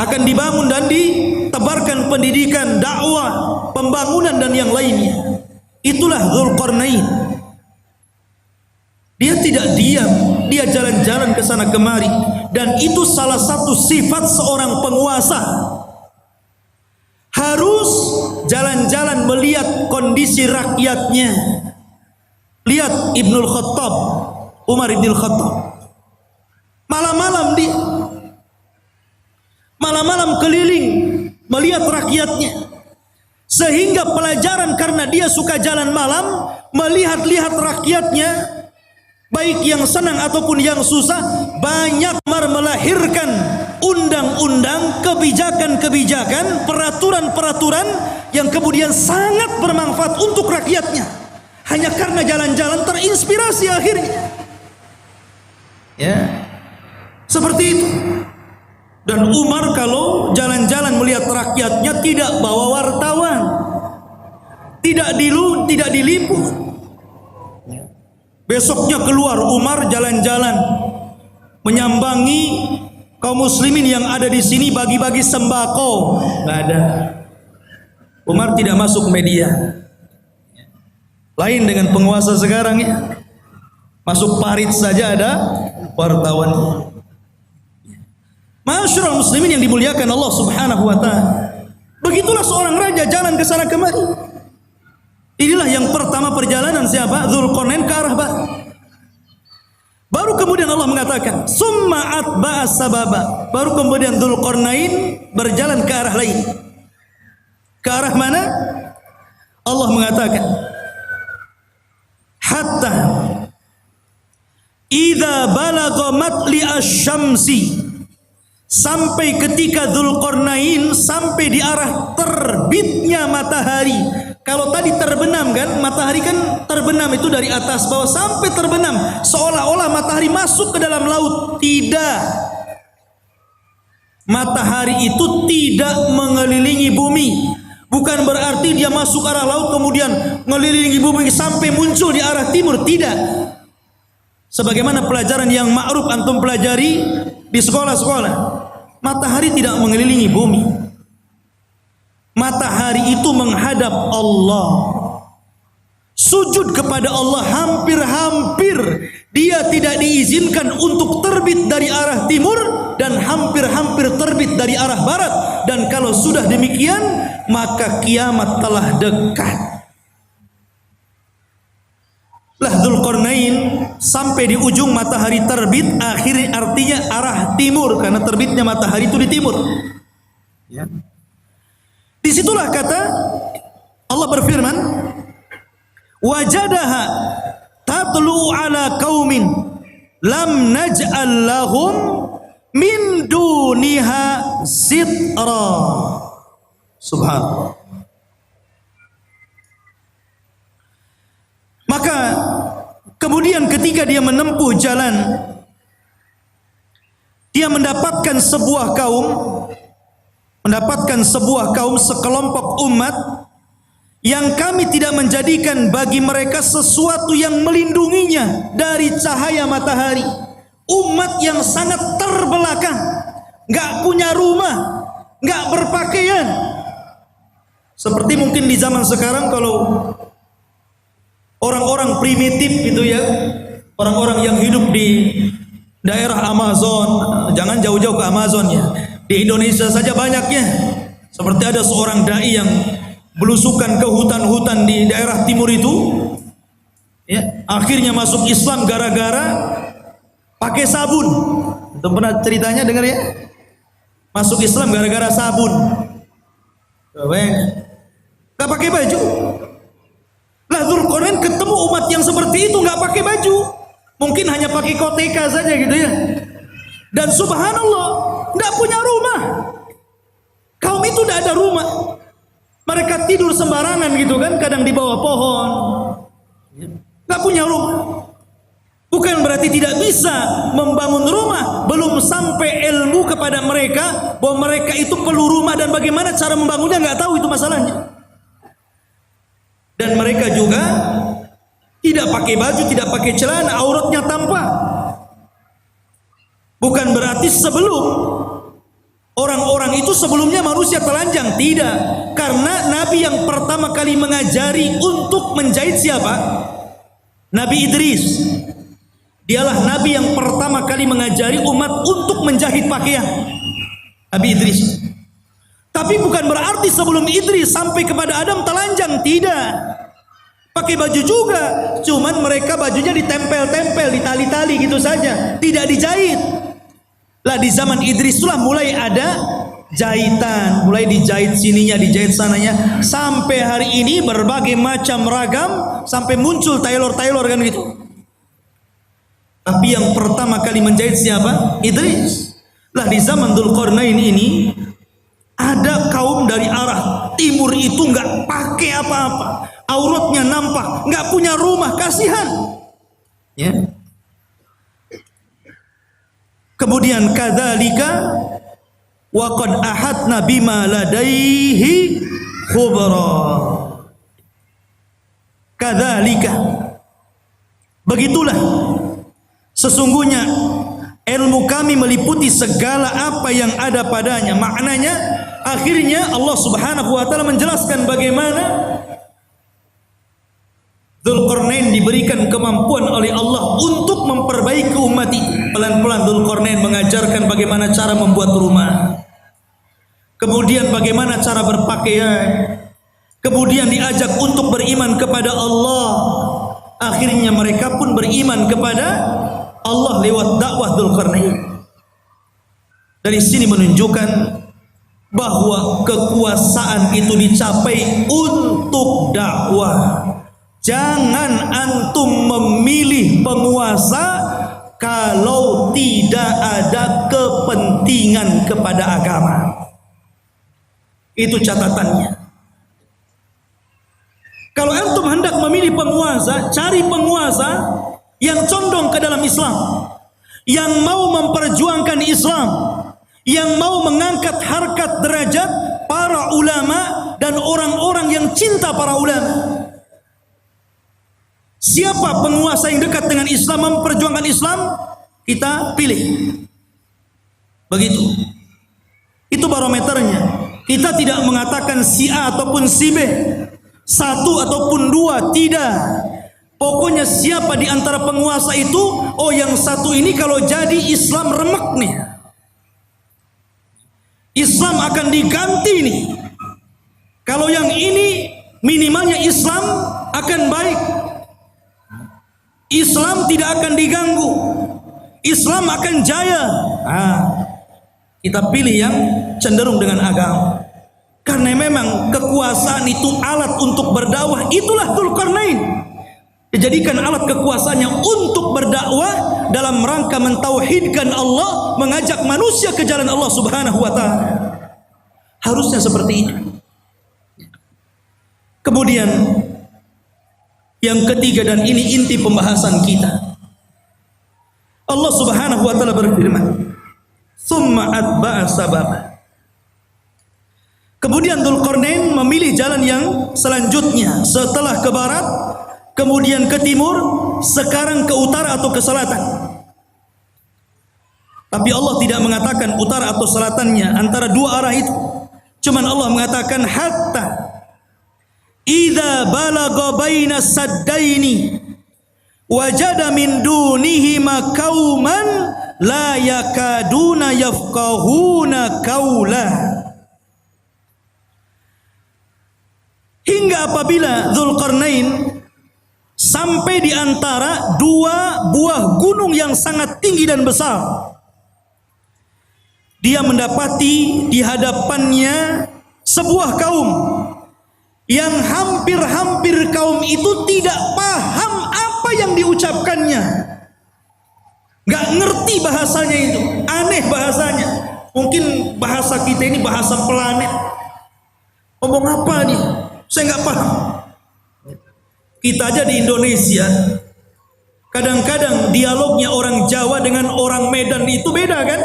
A: akan dibangun dan ditebarkan pendidikan, dakwah, pembangunan dan yang lainnya. Itulah Dzulqarnain. Dia tidak diam, dia jalan-jalan ke sana kemari, dan itu salah satu sifat seorang penguasa. Harus jalan-jalan melihat kondisi rakyatnya. Lihat Ibnul Khattab, Umar Ibnul Khattab. Malam-malam dia, malam-malam keliling melihat rakyatnya. Sehingga pelajaran, karena dia suka jalan malam, melihat-lihat rakyatnya, baik yang senang ataupun yang susah, banyak melahirkan undang-undang, kebijakan-kebijakan, peraturan-peraturan yang kemudian sangat bermanfaat untuk rakyatnya. Hanya karena jalan-jalan terinspirasi akhirnya. Ya, seperti itu. Dan Umar kalau jalan-jalan melihat rakyatnya tidak bawa wartawan, tidak diliput. Besoknya keluar Umar jalan-jalan menyambangi kaum muslimin yang ada di sini, bagi-bagi sembako. Nggak ada. Umar tidak masuk media. Lain dengan penguasa sekarang ya. Masuk parit saja ada wartawan. Masyarul muslimin yang dimuliakan Allah Subhanahu wa taala. Begitulah seorang raja jalan ke sana kemari. Inilah yang pertama perjalanan siapa? Dzulqarnain ke arah barat. Baru kemudian Allah mengatakan, summa atba'a sababa. Baru kemudian Dzulqarnain berjalan ke arah lain. Ke arah mana? Allah mengatakan, hatta idza balagha matli asy-syamsi, sampai ketika Dzulqarnain sampai di arah terbitnya matahari. Kalau tadi terbenam kan, matahari kan terbenam itu dari atas bawah sampai terbenam, seolah-olah matahari masuk ke dalam laut. Tidak. Matahari itu tidak mengelilingi bumi. Bukan berarti dia masuk arah laut kemudian mengelilingi bumi sampai muncul di arah timur. Tidak. Sebagaimana pelajaran yang ma'ruf antum pelajari di sekolah-sekolah, matahari tidak mengelilingi bumi. Matahari itu menghadap Allah, sujud kepada Allah hampir-hampir. Dia tidak diizinkan untuk terbit dari arah timur dan hampir-hampir terbit dari arah barat. Dan kalau sudah demikian, maka kiamat telah dekat. Lah Dzulqarnain sampai di ujung matahari terbit, akhirnya artinya arah timur, karena terbitnya matahari itu di timur. Ya. Disitulah kata Allah berfirman, wajadaha tatlu ala qaumin lam naj'al lahum min duniha sitra. Subhanallah. Maka kemudian ketika dia menempuh jalan, dia mendapatkan sebuah kaum, sekelompok umat yang kami tidak menjadikan bagi mereka sesuatu yang melindunginya dari cahaya matahari. Umat yang sangat terbelakang, gak punya rumah, gak berpakaian. Seperti mungkin di zaman sekarang kalau orang-orang primitif gitu ya, orang-orang yang hidup di daerah Amazon, jangan jauh-jauh ke Amazon ya, di Indonesia saja banyaknya. Seperti ada seorang dai yang belusukan ke hutan-hutan di daerah timur itu, ya, akhirnya masuk Islam gara-gara pakai sabun. Itu pernah ceritanya dengar ya? Masuk Islam gara-gara sabun. Gak pakai baju. Lah Dzulqarnain ketemu umat yang seperti itu gak pakai baju, mungkin hanya pakai koteka saja gitu ya. Dan subhanallah, gak punya rumah. Kaum itu gak ada rumah. Mereka tidur sembarangan gitu kan, kadang di bawah pohon. Gak punya rumah. Bukan berarti tidak bisa membangun rumah. Belum sampai ilmu kepada mereka bahwa mereka itu perlu rumah dan bagaimana cara membangunnya, gak tahu itu masalahnya. Dan mereka juga tidak pakai baju, tidak pakai celana, auratnya tampak. Bukan berarti sebelum orang-orang itu sebelumnya manusia telanjang, tidak. Karena Nabi yang pertama kali mengajari untuk menjahit siapa? Nabi Idris. Dialah Nabi yang pertama kali mengajari umat untuk menjahit pakaian. Nabi Idris. Tapi bukan berarti sebelum Idris sampai kepada Adam telanjang, tidak. Pakai baju juga, cuman mereka bajunya ditempel-tempel, ditali-tali gitu saja, tidak dijahit. Lah di zaman Idris itulah mulai ada jahitan, mulai dijahit sininya, dijahit sananya, sampai hari ini berbagai macam ragam, sampai muncul tailor-tailor kan gitu. Tapi yang pertama kali menjahit siapa? Idris. Lah di zaman Dzulqarnain ini ada kaum dari arah timur itu nggak pakai apa-apa, auratnya nampak, nggak punya rumah, kasihan. Ya. Kemudian kadzalika wa qad ahadna bima ladaihi khubra. Kadzalika, begitulah sesungguhnya ilmu kami meliputi segala apa yang ada padanya. Maknanya akhirnya Allah Subhanahu wa taala menjelaskan bagaimana Dzulqarnain diberikan kemampuan oleh Allah untuk memperbaiki umat itu. Pelan-pelan Dzulqarnain mengajarkan bagaimana cara membuat rumah, kemudian bagaimana cara berpakaian, kemudian diajak untuk beriman kepada Allah. Akhirnya mereka pun beriman kepada Allah lewat dakwah Dzulqarnain. Dari sini menunjukkan bahwa kekuasaan itu dicapai untuk dakwah. Jangan antum memilih penguasa kalau tidak ada kepentingan kepada agama. Itu catatannya. Kalau antum hendak memilih penguasa, cari penguasa yang condong ke dalam Islam, yang mau memperjuangkan Islam, yang mau mengangkat harkat derajat para ulama dan orang-orang yang cinta para ulama. Siapa penguasa yang dekat dengan Islam, memperjuangkan Islam, kita pilih. Begitu. Itu barometernya. Kita tidak mengatakan si A ataupun si B, satu ataupun dua, tidak. Pokoknya siapa di antara penguasa itu, oh yang satu ini kalau jadi Islam remek nih, Islam akan diganti nih. Kalau yang ini minimalnya Islam akan baik, Islam tidak akan diganggu, Islam akan jaya. Kita pilih yang cenderung dengan agama. Karena memang kekuasaan itu alat untuk berdakwah. Itulah Dzulqarnain. Dijadikan alat kekuasaannya untuk berdakwah dalam rangka mentauhidkan Allah, mengajak manusia ke jalan Allah Subhanahu wa taala. Harusnya seperti itu. Kemudian yang ketiga, dan ini inti pembahasan kita, Allah Subhanahu wa taala berfirman, "Tsumma atba'a sababa." Kemudian Dzulqarnain memilih jalan yang selanjutnya, setelah ke barat, kemudian ke timur, sekarang ke utara atau ke selatan. Tapi Allah tidak mengatakan utara atau selatannya, antara dua arah itu. Cuman Allah mengatakan hatta idza balagha baina saddaini wajada min dunihima qauman la yakaduna yafqahuna qaula. Hingga apabila Dzulqarnain sampai di antara dua buah gunung yang sangat tinggi dan besar, dia mendapati di hadapannya sebuah kaum yang hampir-hampir kaum itu tidak paham apa yang diucapkannya, nggak ngerti bahasanya itu, aneh bahasanya. Mungkin bahasa kita ini bahasa planet. Ngomong apa nih? Saya nggak paham. Kita aja di Indonesia, kadang-kadang dialognya orang Jawa dengan orang Medan itu beda kan?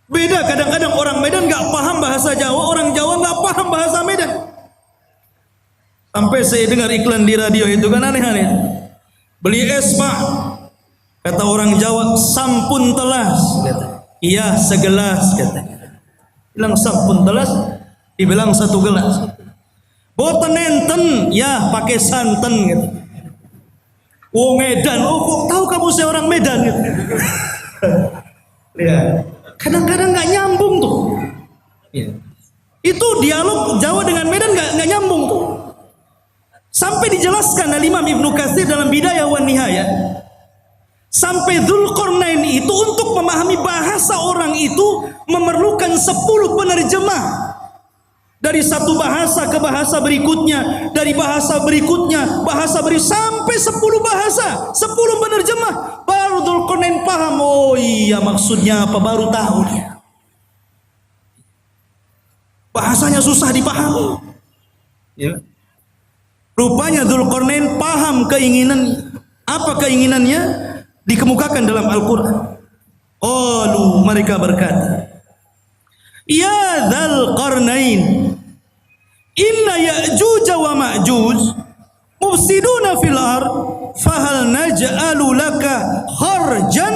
A: Beda. Kadang-kadang orang Medan nggak paham bahasa Jawa, orang Jawa nggak paham bahasa Medan. Sampai saya dengar iklan di radio itu kan aneh-aneh. Beli es pak, kata orang Jawa, sampun telas. Iya segelas katanya. Bilang sampun telas, dibilang satu gelas. Boten enten, ya pakai santen gitu. Oh Medan, oh kok tahu kamu saya orang Medan gitu. Ya, kadang-kadang nggak nyambung tuh. Ya. Itu dialog Jawa dengan Medan nggak nyambung tuh. Sampai dijelaskan oleh Imam Ibnu Katsir dalam Bidayah wan Nihayah, sampai Dzulqarnain itu untuk memahami bahasa orang itu memerlukan 10 penerjemah. Dari satu bahasa ke bahasa berikutnya, dari bahasa berikutnya, sampai 10 bahasa, 10 penerjemah. Baru Dzulqarnain paham, oh iya maksudnya apa, baru tahu dia. Bahasanya susah dipahami. Ya. Rupanya Dzulqarnain paham keinginan. Apa keinginannya? Dikemukakan dalam Al-Quran. Qalu, mereka berkata, ya Dzulqarnain, inna Ya'juj wa Ma'juj mufsiduna fil ard fahal naj'alu laka kharjan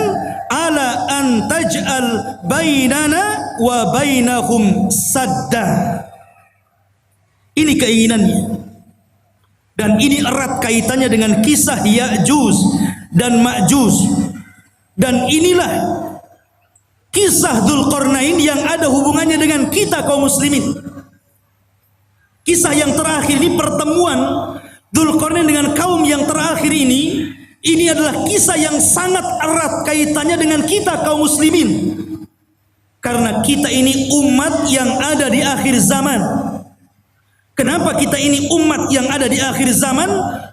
A: ala an taj'al bainana wa bainahum sadda. Ini keinginannya, dan ini erat kaitannya dengan kisah Ya'juj dan Ma'juj. Dan inilah kisah Dzulqarnain yang ada hubungannya dengan kita kaum muslimin. Kisah yang terakhir ini, pertemuan Dzulqarnain dengan kaum yang terakhir ini, Ini adalah kisah yang sangat erat kaitannya dengan kita kaum muslimin. Karena kita ini umat yang ada di akhir zaman. Kenapa kita ini umat yang ada di akhir zaman?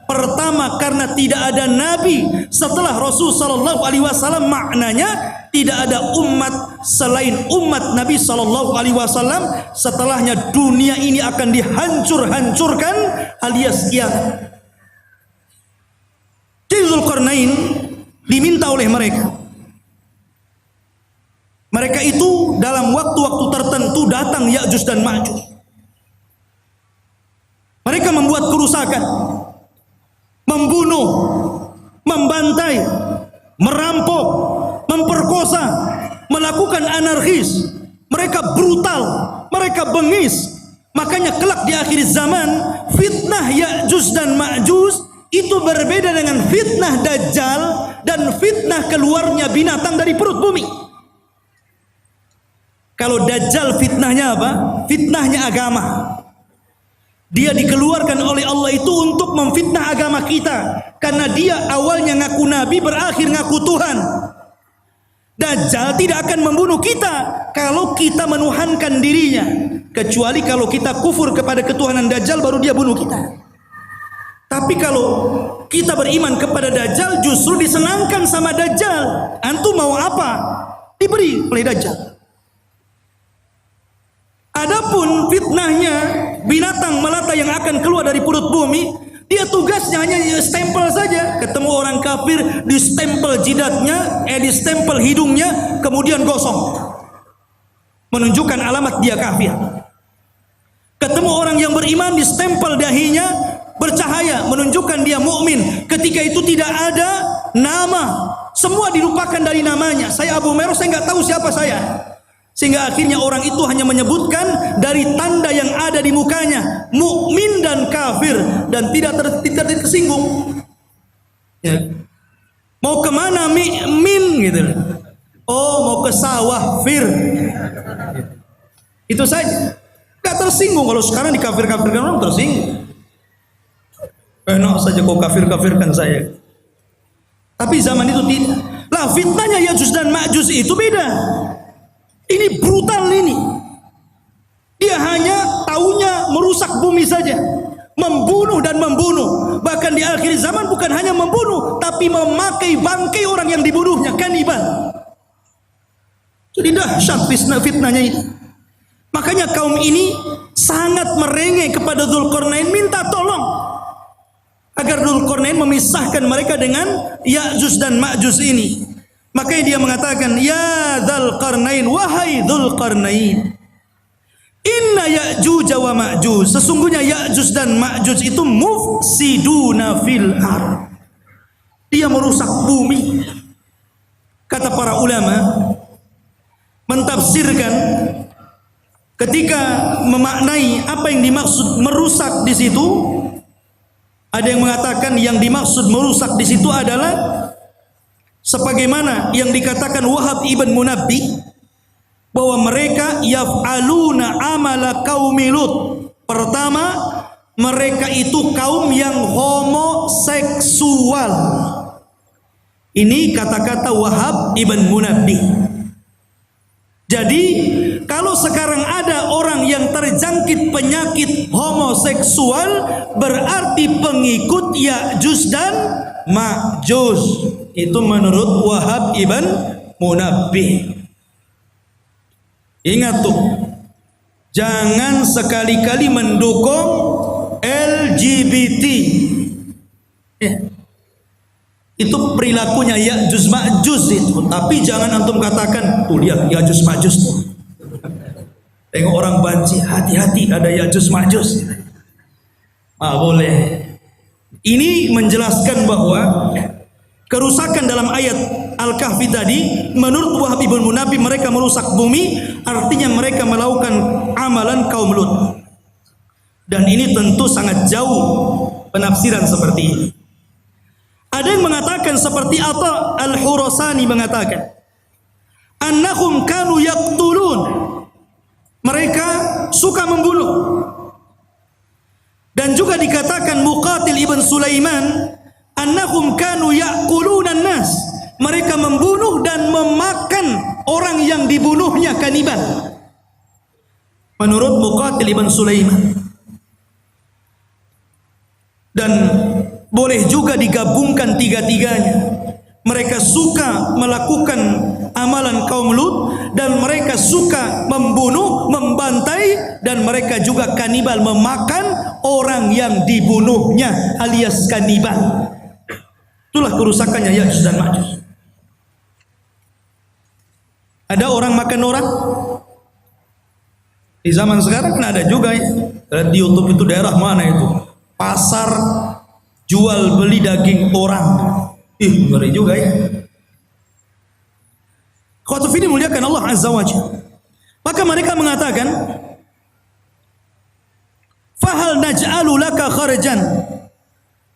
A: Pertama, karena tidak ada nabi setelah Rasul sallallahu alaihi wasallam. Maknanya tidak ada umat selain umat Nabi sallallahu alaihi wasallam. Setelahnya dunia ini akan dihancur-hancurkan alias kiamat. Dzulqarnain diminta oleh mereka. Mereka itu dalam waktu-waktu tertentu datang Ya'juj dan Ma'juj. Mereka membuat kerusakan, membunuh, membantai, merampok, memperkosa, melakukan anarkis. Mereka brutal, mereka bengis. Makanya kelak di akhir zaman fitnah Ya'juj dan Ma'juj itu berbeda dengan fitnah Dajjal dan fitnah keluarnya binatang dari perut bumi. Kalau Dajjal fitnahnya apa? Fitnahnya agama. Dia dikeluarkan oleh Allah itu untuk memfitnah agama kita. Karena dia awalnya ngaku nabi, berakhir ngaku Tuhan. Dajjal tidak akan membunuh kita kalau kita menuhankan dirinya. Kecuali kalau kita kufur kepada ketuhanan Dajjal, baru dia bunuh kita. Tapi kalau kita beriman kepada Dajjal, justru disenangkan sama Dajjal. Antum mau apa? Diberi oleh Dajjal. Adapun fitnahnya binatang melata yang akan keluar dari perut bumi, dia tugasnya hanya stempel saja. Ketemu orang kafir, di stempel jidatnya, di stempel hidungnya, kemudian gosong, menunjukkan alamat dia kafir. Ketemu orang yang beriman, di stempel dahinya, bercahaya, menunjukkan dia mukmin. Ketika itu tidak ada nama, semua dilupakan dari namanya. Saya Abu Meros, saya nggak tahu siapa saya. Sehingga akhirnya orang itu hanya menyebutkan dari tanda yang ada di mukanya, mukmin dan kafir, dan tidak tersinggung. Ya. Mau kemana min gitu? Oh, mau ke sawah fir. Itu saja. Gak tersinggung. Kalau sekarang dikafir-kafirkan orang tersinggung. Enak saja kau kafir-kafirkan saya. Tapi zaman itu tidak. Lah fitnahnya Ya'juj dan Ma'juj itu beda. Ini brutal ini. Dia hanya taunya merusak bumi saja, membunuh dan membunuh. Bahkan di akhir zaman bukan hanya membunuh, tapi memakai bangkai orang yang dibunuhnya, kanibal. Jadi dahsyat fitnahnya ini. Makanya kaum ini sangat merengek kepada Dzulqarnain, minta tolong agar Dzulqarnain memisahkan mereka dengan Ya'juj dan Ma'juj ini. Makanya dia mengatakan, ya Dzulqarnain, wahai Dzulqarnain, inna Ya'juj wa Ma'juj, sesungguhnya Ya'juj dan Ma'juj itu mufsiduna fil ardh, dia merusak bumi. Kata para ulama mentafsirkan ketika memaknai apa yang dimaksud merusak di situ, ada yang mengatakan yang dimaksud merusak di situ adalah sebagaimana yang dikatakan Wahab ibn Munabbih, bahwa mereka yaf'aluna amala qaumi Lut. Pertama, mereka itu kaum yang homoseksual. Ini kata-kata Wahab ibn Munabbih. Jadi kalau sekarang ada orang yang terjangkit penyakit homoseksual, berarti pengikut Ya'juj dan Ma'juj. Itu menurut Wahab ibn Munabbih. Ingat tuh, jangan sekali-kali mendukung LGBT. Itu perilakunya Ya'juj Ma'juj itu. Tapi jangan antum katakan, tuh lihat Ya'juj Ma'juj tuh. Tengok orang banci, hati-hati ada Ya'juj Ma'juj. Boleh. Ini menjelaskan bahwa kerusakan dalam ayat Al-Kahfi tadi, menurut Wahab ibn Munabbih, mereka merusak bumi, artinya mereka melakukan amalan kaum Lut. Dan ini tentu sangat jauh penafsiran seperti ini. Ada yang mengatakan seperti Atha Al-Khurasani mengatakan, annahum kanu yaqtulun, mereka suka membunuh. Dan juga dikatakan Muqatil ibn Sulaiman, annahum kanu ya'kuluna nas, mereka membunuh dan memakan orang yang dibunuhnya kanibal. Menurut Muqatil ibn Sulaiman. Dan boleh juga digabungkan tiga-tiganya. Mereka suka melakukan amalan kaum Lut, dan mereka suka membunuh, membantai, dan mereka juga kanibal, memakan orang yang dibunuhnya alias kanibal. Itulah kerusakannya Ya'juj dan Ma'juj. Ada orang makan orang? Di zaman sekarang kan ada juga ya. Di YouTube itu daerah mana itu? Pasar jual beli daging orang. Ngeri juga ya. Khotufini muliakan Allah Azza wa Jalla. Maka mereka mengatakan, fahal naj'alu laka kharjan,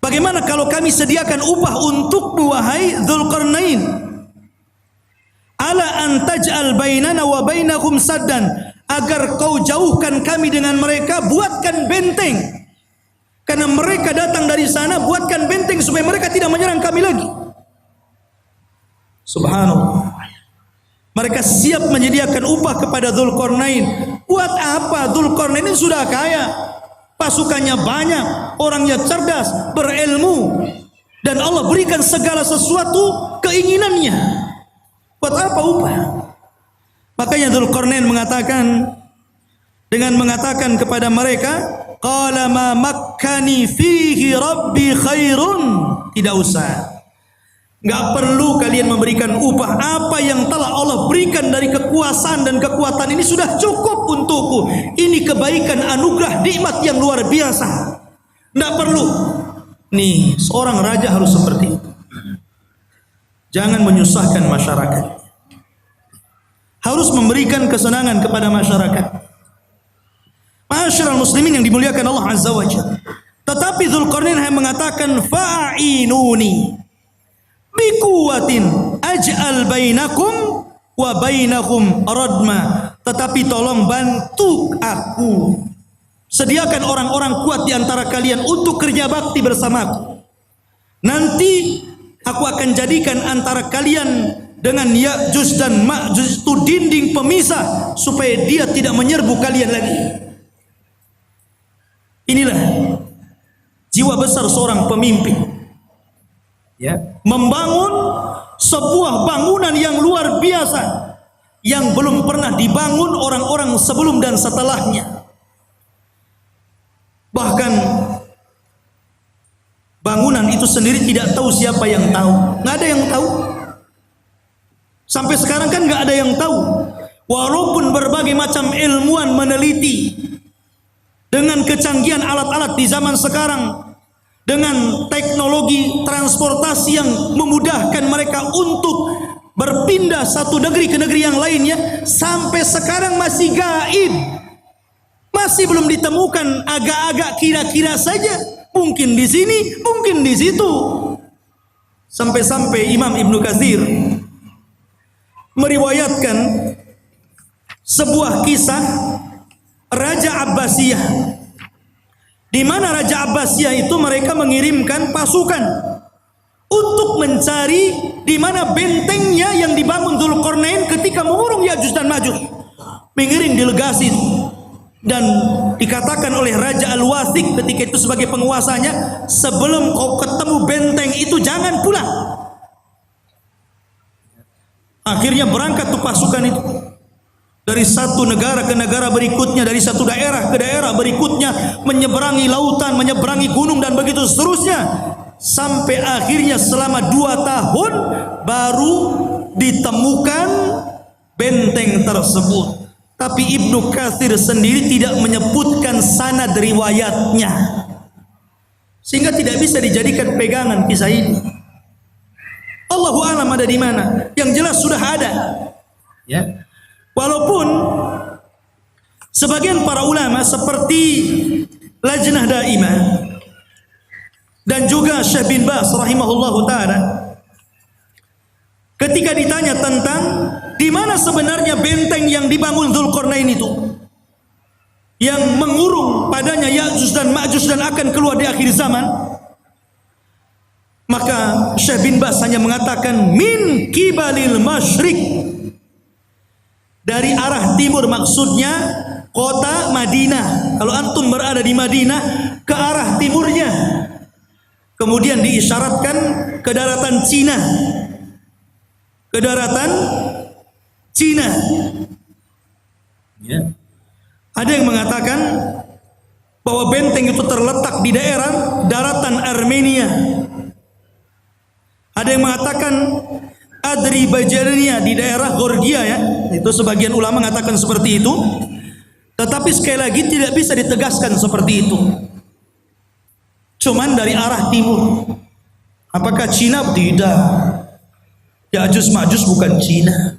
A: bagaimana kalau kami sediakan upah untukmu wahai Dzulqarnain, ala an taj'al bainana wa bainahum saddan, agar kau jauhkan kami dengan mereka, buatkan benteng. Karena mereka datang dari sana, buatkan benteng supaya mereka tidak menyerang kami lagi. Subhanallah. Mereka siap menyediakan upah kepada Dzulqarnain. Buat apa? Dzulqarnain ini sudah kaya, pasukannya banyak, orangnya cerdas, berilmu, dan Allah berikan segala sesuatu keinginannya. Buat apa upah? Makanya Dzulqarnain mengatakan, dengan mengatakan kepada mereka, qala ma makkani fihi rabbi khairun, tidak usah, nggak perlu kalian memberikan upah. Apa yang telah Allah berikan dari kekuasaan dan kekuatan ini sudah cukup untukku. Ini kebaikan, anugerah, nikmat yang luar biasa. Nggak perlu. Nih, seorang raja harus seperti itu. Jangan menyusahkan masyarakat. Harus memberikan kesenangan kepada masyarakat. Ma'asyiral muslimin yang dimuliakan Allah Azza wa Jalla. Tetapi Dzulqarnain hanya mengatakan, fa'inuni biquwatin aj'al bainakum wa bainahum radma, tetapi tolong bantu aku, sediakan orang-orang kuat di antara kalian untuk kerja bakti bersamaku. Nanti aku akan jadikan antara kalian dengan Ya'juj dan Ma'juj itu dinding pemisah, supaya dia tidak menyerbu kalian lagi. Inilah jiwa besar seorang pemimpin, ya, membangun sebuah bangunan yang luar biasa yang belum pernah dibangun orang-orang sebelum dan setelahnya. Bahkan bangunan itu sendiri tidak tahu siapa yang tahu, nggak ada yang tahu. Sampai sekarang kan nggak ada yang tahu, walaupun berbagai macam ilmuwan meneliti. Dengan kecanggihan alat-alat di zaman sekarang, dengan teknologi transportasi yang memudahkan mereka untuk berpindah satu negeri ke negeri yang lainnya, sampai sekarang masih gaib, masih belum ditemukan, agak-agak kira-kira saja, mungkin di sini, mungkin di situ. Sampai-sampai Imam Ibnu Katsir meriwayatkan sebuah kisah Raja Abbasiyah, di mana Raja Abbasiyah itu mereka mengirimkan pasukan untuk mencari di mana bentengnya yang dibangun Dzulqarnain ketika mengurung Ya'juj dan Ma'juj. Mengirim delegasi, dan dikatakan oleh Raja Al-Wathiq ketika itu sebagai penguasanya, sebelum kau ketemu benteng itu jangan pulang. Akhirnya berangkat tuh pasukan itu dari satu negara ke negara berikutnya, dari satu daerah ke daerah berikutnya, menyeberangi lautan, menyeberangi gunung, dan begitu seterusnya, sampai akhirnya selama 2 tahun baru ditemukan benteng tersebut. Tapi Ibnu Katsir sendiri tidak menyebutkan sanad riwayatnya, sehingga tidak bisa dijadikan pegangan kisah ini. Allahu a'lam ada di mana. Yang jelas sudah ada, ya. Walaupun sebagian para ulama seperti Lajnah Daimah dan juga Syekh bin Baz rahimahullahu taala, ketika ditanya tentang di mana sebenarnya benteng yang dibangun Dzulqarnain itu, yang mengurung padanya Ya'juj dan Ma'juj dan akan keluar di akhir zaman, Maka Syekh bin Baz hanya mengatakan min kibalil masyrik, dari arah timur, maksudnya kota Madinah. Kalau antum berada di Madinah, ke arah timurnya. Kemudian diisyaratkan ke daratan Cina. Ke daratan Cina. Ya. Ada yang mengatakan bahwa benteng itu terletak di daerah daratan Armenia. Ada yang mengatakan Adribajania di daerah Georgia, ya. Itu sebagian ulama mengatakan seperti itu. Tetapi sekali lagi tidak bisa ditegaskan seperti itu. Cuman dari arah timur. Apakah Cina? Tidak. Ya'juj Ma'juj bukan Cina.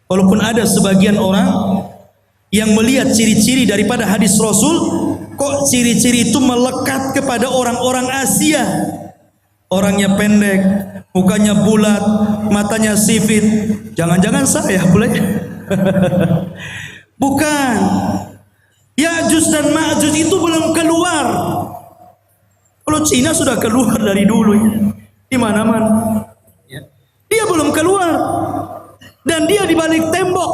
A: Walaupun ada sebagian orang yang melihat ciri-ciri daripada hadis Rasul, kok ciri-ciri itu melekat kepada orang-orang Asia. Orangnya pendek, mukanya bulat, matanya sipit. Jangan-jangan saya boleh? Bukan. Ya'juj dan Ma'juj itu belum keluar. Kalau Cina sudah keluar dari dulu, ya. Di mana-mana. Dia belum keluar. Dan dia di balik tembok.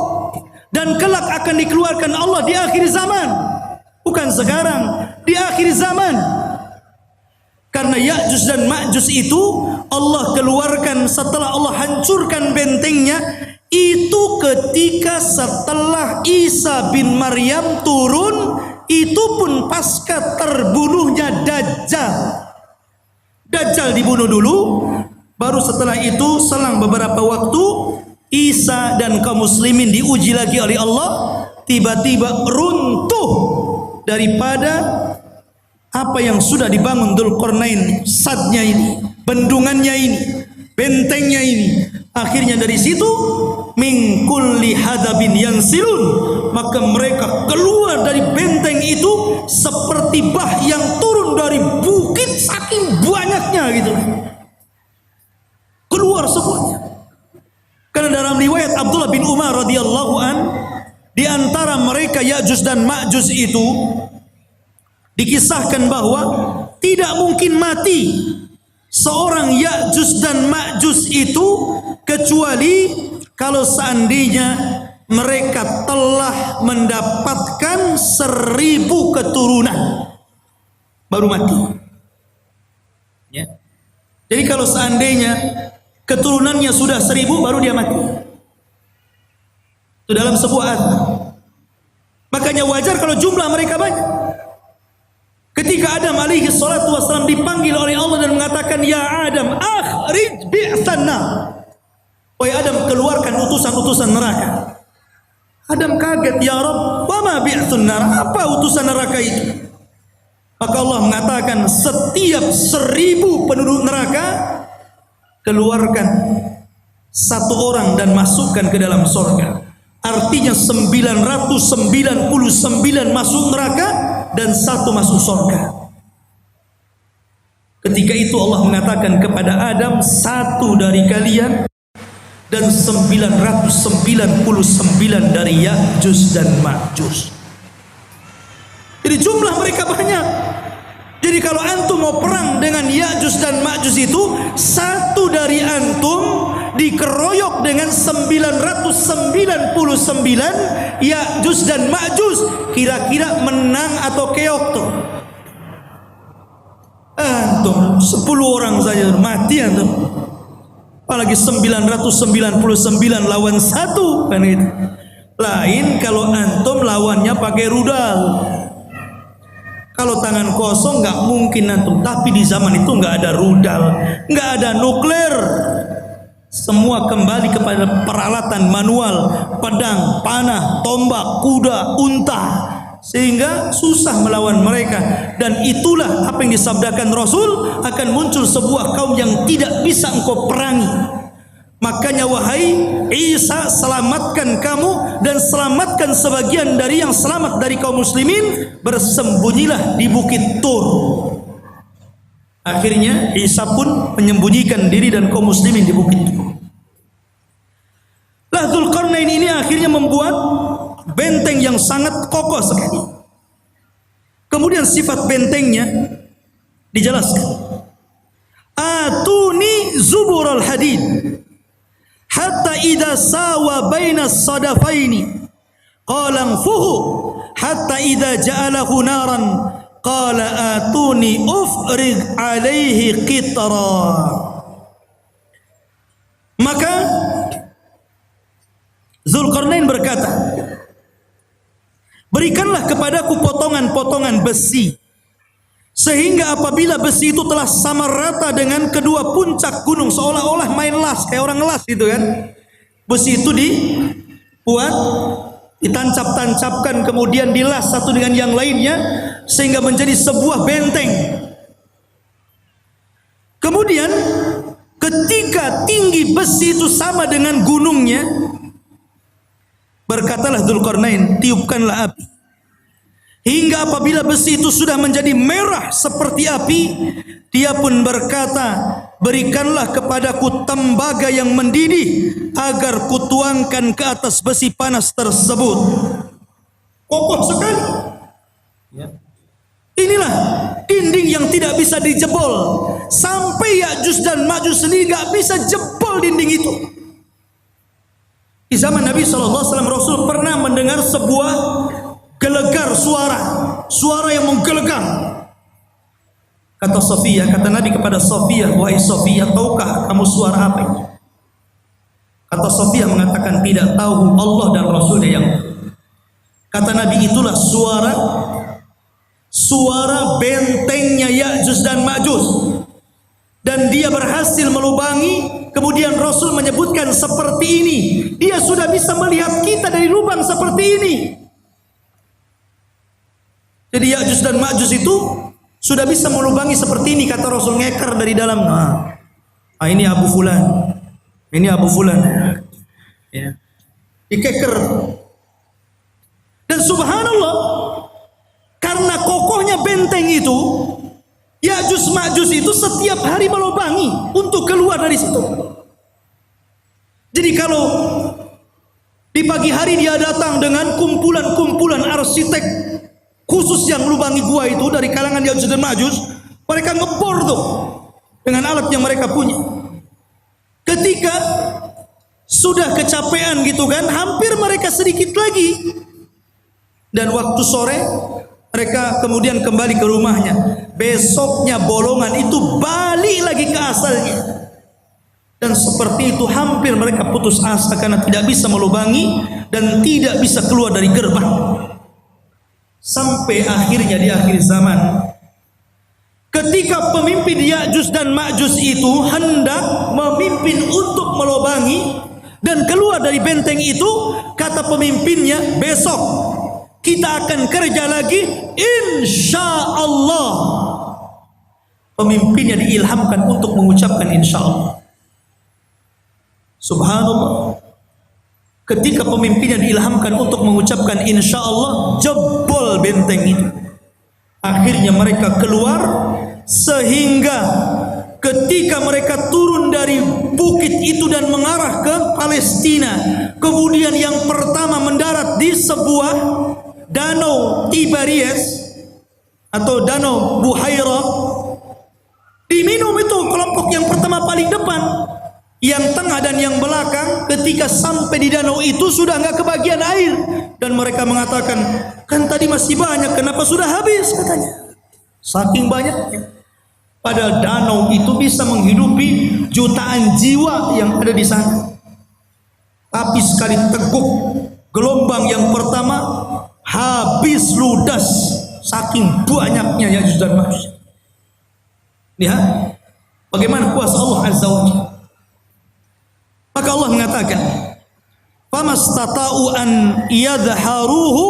A: Dan kelak akan dikeluarkan Allah di akhir zaman. Bukan sekarang, di akhir zaman. Karena Ya'juj dan Ma'juj itu Allah keluarkan setelah Allah hancurkan bentengnya. Itu ketika setelah Isa bin Maryam turun, itu pun pasca terbunuhnya Dajjal. Dajjal dibunuh dulu, baru setelah itu selang beberapa waktu Isa dan kaum muslimin diuji lagi oleh Allah, tiba-tiba runtuh daripada apa yang sudah dibangun Dzulqarnain, sadnya ini, bendungannya ini, bentengnya ini. Akhirnya dari situ min kulli hadabin yansilun, maka mereka keluar dari benteng itu seperti bah yang turun dari bukit, saking banyaknya gitu. Keluar semuanya. Karena dalam riwayat Abdullah bin Umar radhiyallahu an, di antara mereka Ya'juj dan Ma'juj itu dikisahkan bahwa tidak mungkin mati seorang Ya'juj dan Ma'juj itu kecuali kalau seandainya mereka telah mendapatkan 1000 keturunan baru mati. Ya. Jadi kalau seandainya keturunannya sudah 1000 baru dia mati. Itu dalam sebuah ayat. Makanya wajar kalau jumlah mereka banyak. Ketika Adam alaihi salatu wassalam dipanggil oleh Allah dan mengatakan, ya Adam, akhrij bi'thanna. Wahai Adam, keluarkan utusan-utusan neraka. Adam kaget, ya Rabb, wa ma bi'thun nar? Apa utusan neraka itu? Maka Allah mengatakan, setiap 1000 penduduk neraka, keluarkan satu orang dan masukkan ke dalam surga. Artinya 999 masuk neraka dan 1 masuk surga. Ketika itu Allah mengatakan kepada Adam, 1 dari kalian dan 999 dari Ya'juj dan Ma'juj. Jadi jumlah mereka banyak. Jadi kalau antum mau perang dengan Ya'juj dan Ma'juj itu, 1 dari antum dikeroyok dengan 999 Ya'juj dan Ma'juj. Kira-kira menang atau keok tuh? Antum 10 orang saja mati antum. Apalagi 999 lawan 1 kan itu. Lain kalau antum lawannya pakai rudal. Kalau tangan kosong nggak mungkin antum. Tapi di zaman itu nggak ada rudal, nggak ada nuklir. Semua kembali kepada peralatan manual, pedang, panah, tombak, kuda, unta, sehingga susah melawan mereka. Dan itulah apa yang disabdakan Rasul, akan muncul sebuah kaum yang tidak bisa engkau perangi. Makanya wahai Isa, selamatkan kamu dan selamatkan sebagian dari yang selamat dari kaum muslimin, bersembunyilah di bukit Tur. Akhirnya Isa pun menyembunyikan diri dan kaum muslimin di bukit Tur. Dzulqarnain ini akhirnya membuat benteng yang sangat kokoh sekali. Kemudian sifat bentengnya dijelaskan. atuni zubural hadid hatta idza sawa baina as-sadafaini qala anfuhu hatta idza ja'alahu naran qala atuni ufrig alaihi qitra. Maka Zulkarnain berkata, berikanlah kepadaku potongan-potongan besi, sehingga apabila besi itu telah sama rata dengan kedua puncak gunung, seolah-olah main las, kayak orang las gitu kan. Besi itu dibuat, ditancap-tancapkan, kemudian dilas satu dengan yang lainnya, sehingga menjadi sebuah benteng. Kemudian ketika tinggi besi itu sama dengan gunungnya, berkatalah Dzulqarnain, tiupkanlah api. Hingga apabila besi itu sudah menjadi merah seperti api, dia pun berkata, berikanlah kepadaku tembaga yang mendidih agar kutuangkan ke atas besi panas tersebut. Kokoh sekali. Inilah dinding yang tidak bisa dijebol. Sampai Ya'juj dan Ma'juj sendiri gak bisa jebol dinding itu. Di zaman Nabi SAW, Rasul pernah mendengar sebuah gelegar suara yang menggelegar. Kata Sofia, kata Nabi kepada Sofia, wahai Sofia, tahukah kamu suara apa ini? Kata Sofia mengatakan, tidak tahu, Allah dan Rasulnya yang. Kata Nabi, itulah suara bentengnya Ya'juj dan Ma'juj. Dan dia berhasil melubangi. Kemudian Rasul menyebutkan seperti ini, dia sudah bisa melihat kita dari lubang seperti ini. Jadi Ya'juj dan Ma'juj itu sudah bisa melubangi seperti ini, kata Rasul, ngeker dari dalam. Ini Abu Fulan, ini Abu Fulan, ya. Dikeker. Dan subhanallah, karena kokohnya benteng itu, Ya'juj Ma'juj itu setiap hari melubangi untuk keluar dari situ. Jadi kalau di pagi hari dia datang dengan kumpulan-kumpulan arsitek khusus yang melubangi gua itu dari kalangan Ya'juj dan Ma'juj, mereka ngebor tuh dengan alat yang mereka punya. Ketika sudah kecapean gitu kan, hampir mereka sedikit lagi. Dan waktu sore mereka kemudian kembali ke rumahnya. Besoknya bolongan itu balik lagi ke asalnya. Dan seperti itu hampir mereka putus asa karena tidak bisa melubangi dan tidak bisa keluar dari gerbang. Sampai akhirnya di akhir zaman, ketika pemimpin Ya'juj dan Ma'juj itu hendak memimpin untuk melubangi dan keluar dari benteng itu, kata pemimpinnya, besok kita akan kerja lagi, insya Allah. Pemimpinnya diilhamkan untuk mengucapkan insya Allah. Subhanallah. Ketika pemimpinnya diilhamkan untuk mengucapkan insya Allah, jebol benteng itu. Akhirnya mereka keluar, sehingga ketika mereka turun dari bukit itu dan mengarah ke Palestina, kemudian yang pertama mendarat di sebuah danau Tiberias atau danau Buhaira, diminum itu kelompok yang pertama paling depan. Yang tengah dan yang belakang ketika sampai di danau itu sudah nggak kebagian air, dan mereka mengatakan, kan tadi masih banyak, kenapa sudah habis, katanya. Saking banyaknya. Padahal danau itu bisa menghidupi jutaan jiwa yang ada di sana. Tapi sekali teguk gelombang yang pertama, habis ludas saking banyaknya Ya'juj dan Ma'juj. Lihat bagaimana kuasa Allah Azza wa Jalla. Maka Allah mengatakan, "Famastata'u an yadhharuhu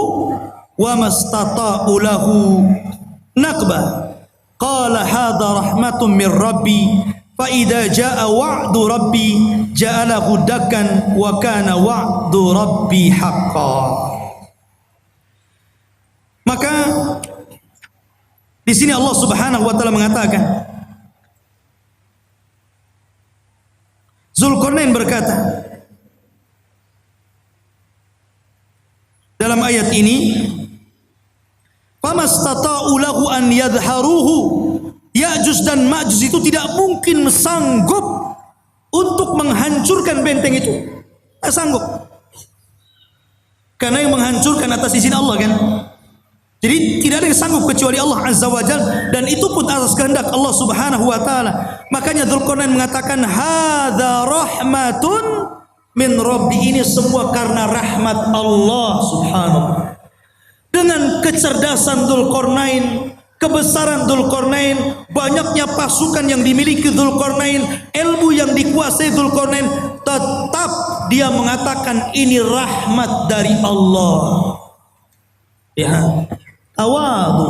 A: wa mastata'u lahu naqba. Qala hadha rahmatun min Rabbi, fa idza jaa wa'du Rabbi ja'alahu dakkan wa kana wa'du Rabbi haqqan." Maka di sini Allah Subhanahu wa taala mengatakan, Zulkarnain berkata dalam ayat ini, "Famastata'u lahu an yadhharuhu Ya'juj dan Ma'juj itu tidak mungkin sanggup untuk menghancurkan benteng itu. Tak sanggup. Karena yang menghancurkan atas izin Allah kan. Jadi tidak ada yang sanggup kecuali Allah Azza wa Jalla, dan itu pun atas kehendak Allah Subhanahu wa taala. Makanya Dzulqarnain mengatakan hadza rahmatun min Rabbi, ini semua karena rahmat Allah Subhanahu. Dengan kecerdasan Dzulqarnain, kebesaran Dzulqarnain, banyaknya pasukan yang dimiliki Dzulqarnain, ilmu yang dikuasai Dzulqarnain, tetap dia mengatakan ini rahmat dari Allah. Ya, tawadu,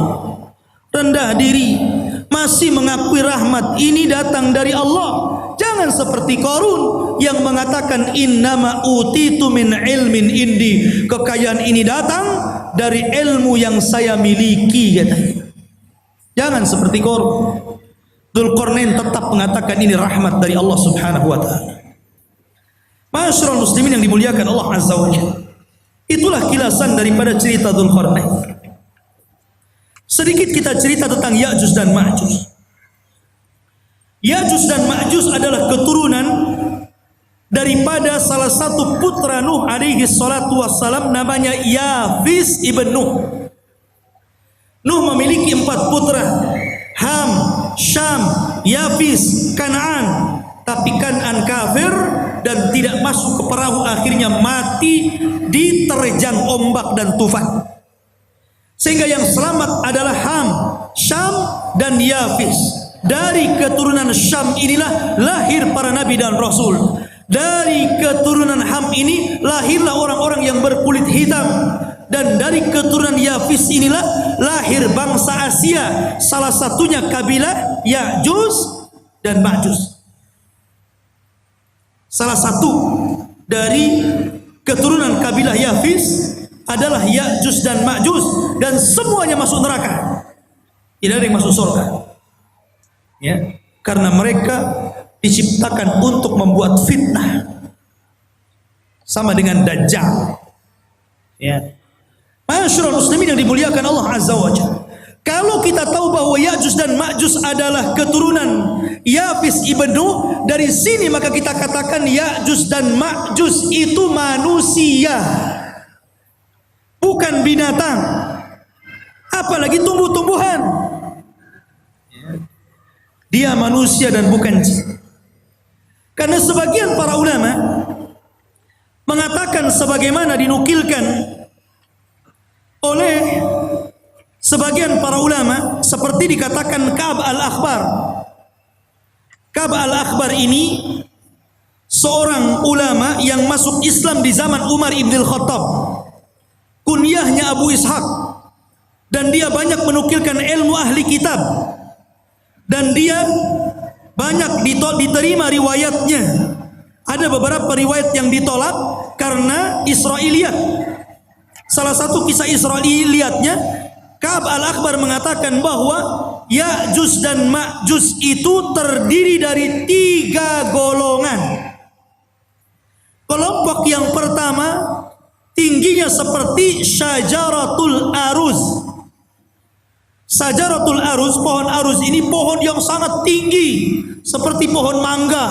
A: rendah diri, masih mengakui rahmat ini datang dari Allah. Jangan seperti Qarun yang mengatakan innama utitu min ilmin indi, kekayaan ini datang dari ilmu yang saya miliki katanya. Jangan seperti Qarun. Dzulqarnain tetap mengatakan ini rahmat dari Allah Subhanahu wa taala. Ma'asyiral muslimin yang dimuliakan Allah Azza wa Jalla. Itulah kilasan daripada cerita Dzulqarnain. Sedikit kita cerita tentang Ya'juj dan Ma'juj. Ya'juj dan Ma'juj adalah keturunan daripada salah satu putra Nuh alaihi salatu wassalam, namanya Yafis ibn Nuh. Nuh memiliki 4 putra, Ham, Syam, Yafis, Kan'an. Tapi Kan'an kafir dan tidak masuk ke perahu, akhirnya mati diterjang ombak dan tufan. Sehingga yang selamat adalah Ham, Syam dan Yafis. Dari keturunan Syam inilah lahir para nabi dan rasul. Dari keturunan Ham ini lahirlah orang-orang yang berkulit hitam. Dan dari keturunan Yafis inilah lahir bangsa Asia, salah satunya kabilah Ya'juj dan Ma'juj. Salah satu dari keturunan kabilah Yafis adalah Ya'juj dan Ma'juj, dan semuanya masuk neraka. Tidak ada yang masuk surga. Ya, karena mereka diciptakan untuk membuat fitnah. Sama dengan Dajjal. Ya. Ma'asyiral muslimin yang dimuliakan Allah Azza wa Jalla. Kalau kita tahu bahwa Ya'juj dan Ma'juj adalah keturunan Yafis ibn Nuh, dari sini maka kita katakan Ya'juj dan Ma'juj itu manusia, bukan binatang, apalagi tumbuh-tumbuhan. Dia manusia dan bukan jin. Karena sebagian para ulama mengatakan sebagaimana dinukilkan oleh sebagian para ulama, seperti dikatakan Ka'ab al-Akhbar. Ka'ab al-Akhbar ini seorang ulama yang masuk Islam di zaman Umar ibn al-Khattab. Kunyahnya Abu Ishaq. Dan dia banyak menukilkan ilmu ahli kitab. Dan dia banyak diterima riwayatnya. Ada beberapa riwayat yang ditolak karena Israiliyat. Salah satu kisah Israiliyatnya, Ka'ab al-Akhbar mengatakan bahwa Ya'juj dan Ma'juj itu terdiri dari 3 golongan. Kelompok yang pertama tingginya seperti Syajaratul Aruz. Syajaratul Aruz, pohon aruz ini pohon yang sangat tinggi, seperti pohon mangga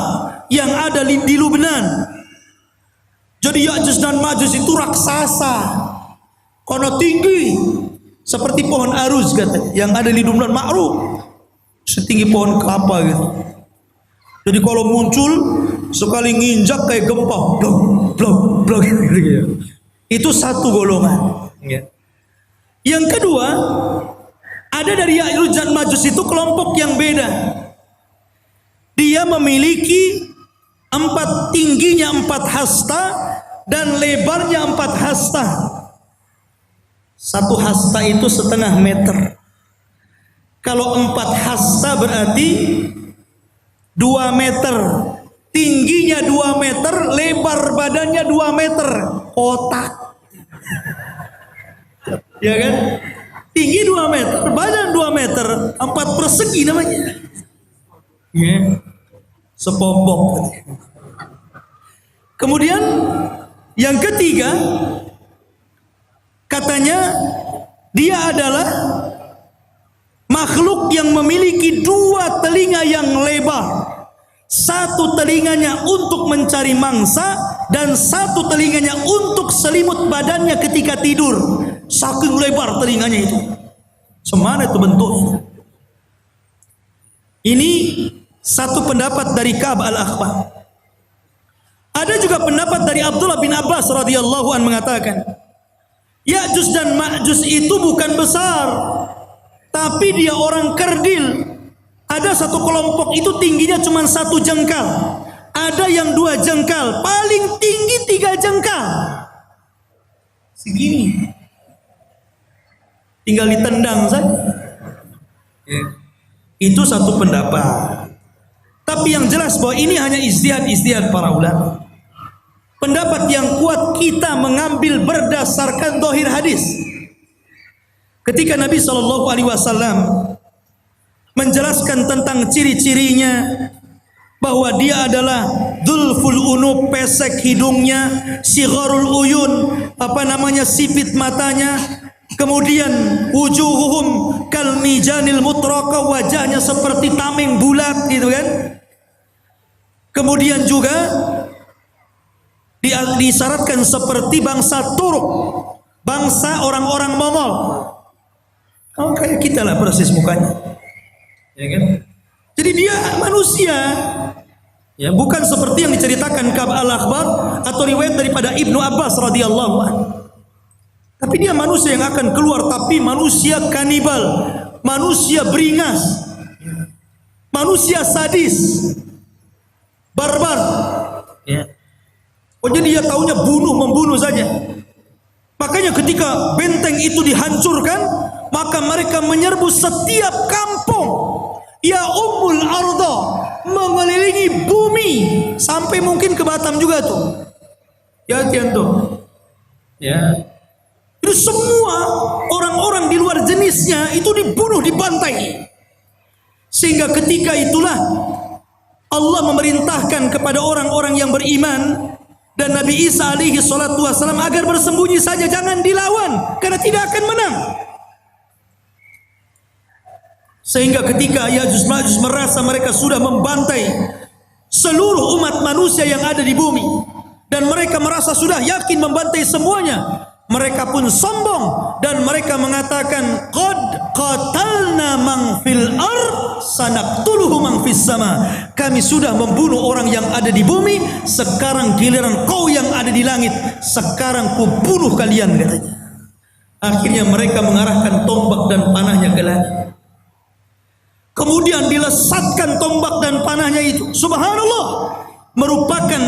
A: yang ada di Lubnan. Jadi Ya'juj dan Ma'juj itu raksasa karena tinggi, seperti pohon aruz katanya, yang ada di Lubnan, makruf, setinggi pohon kelapa gitu. Jadi kalau muncul sekali nginjak kayak gempa, blok blok blok gitu. Itu satu golongan. Yang kedua, ada dari Ya'juj dan Ma'juj itu kelompok yang beda. Dia memiliki tingginya 4 hasta dan lebarnya 4 hasta. 1 hasta itu 1/2 meter. Kalau 4 hasta berarti 2 meter. Tingginya 2 meter, lebar badannya 2 meter. Otak. Ya kan? Tinggi 2 meter, badan 2 meter, 4 persegi namanya. Ya. Sepompok. Kemudian yang ketiga, katanya dia adalah makhluk yang memiliki dua telinga yang lebar. Satu telinganya untuk mencari mangsa dan satu telinganya untuk selimut badannya ketika tidur. Saking lebar telinganya itu. Semana itu bentuknya. Ini satu pendapat dari Ka'ab al-Akhbar. Ada juga pendapat dari Abdullah bin Abbas radhiyallahu anhu mengatakan, Ya'juj dan Ma'juj itu bukan besar, tapi dia orang kerdil. Ada satu kelompok itu tingginya cuma 1 jengkal, ada yang 2 jengkal, paling tinggi 3 jengkal. Segini, tinggal ditendang saja. Itu satu pendapat. Tapi yang jelas bahwa ini hanya ijtihad para ulama. Pendapat yang kuat kita mengambil berdasarkan zahir hadis. Ketika Nabi SAW menjelaskan tentang ciri-cirinya, bahwa dia adalah dzulful unub, pesek hidungnya, sigharul uyun, sipit matanya, kemudian wujuhuhum kal mijanil mutraqa, wajahnya seperti tameng bulat gitu kan. Kemudian juga disyaratkan seperti bangsa Turk, bangsa orang-orang Mongol. Kayak kita lah persis mukanya, ya kan? Jadi dia manusia, ya, bukan seperti yang diceritakan Ka'ab al-Akhbar atau riwayat daripada Ibnu Abbas radhiyallahu anhu. Tapi dia manusia yang akan keluar, tapi manusia kanibal, manusia beringas, manusia sadis, barbar. Ya. Oh, jadi dia taunya membunuh saja. Makanya ketika benteng itu dihancurkan, maka mereka menyerbu setiap kampung. Ya ummul arda, mengelilingi bumi sampai mungkin ke Batam juga tuh. Ya tuh. Ya. Itu semua orang-orang di luar jenisnya itu dibunuh, dibantai. Sehingga ketika itulah Allah memerintahkan kepada orang-orang yang beriman dan Nabi Isa alaihi salatu wassalam agar bersembunyi saja, jangan dilawan karena tidak akan menang. Sehingga ketika Ya'juj Ma'juj merasa mereka sudah membantai seluruh umat manusia yang ada di bumi dan mereka merasa sudah yakin membantai semuanya, mereka pun sombong dan mereka mengatakan, qad qatalna man fil ard sanaqtuluhu man fis sama. Kami sudah membunuh orang yang ada di bumi, sekarang giliran kau yang ada di langit, sekarang ku bunuh kalian, katanya. Akhirnya mereka mengarahkan tombak dan panahnya ke langit. Kemudian dilesatkan tombak dan panahnya itu. Subhanallah, merupakan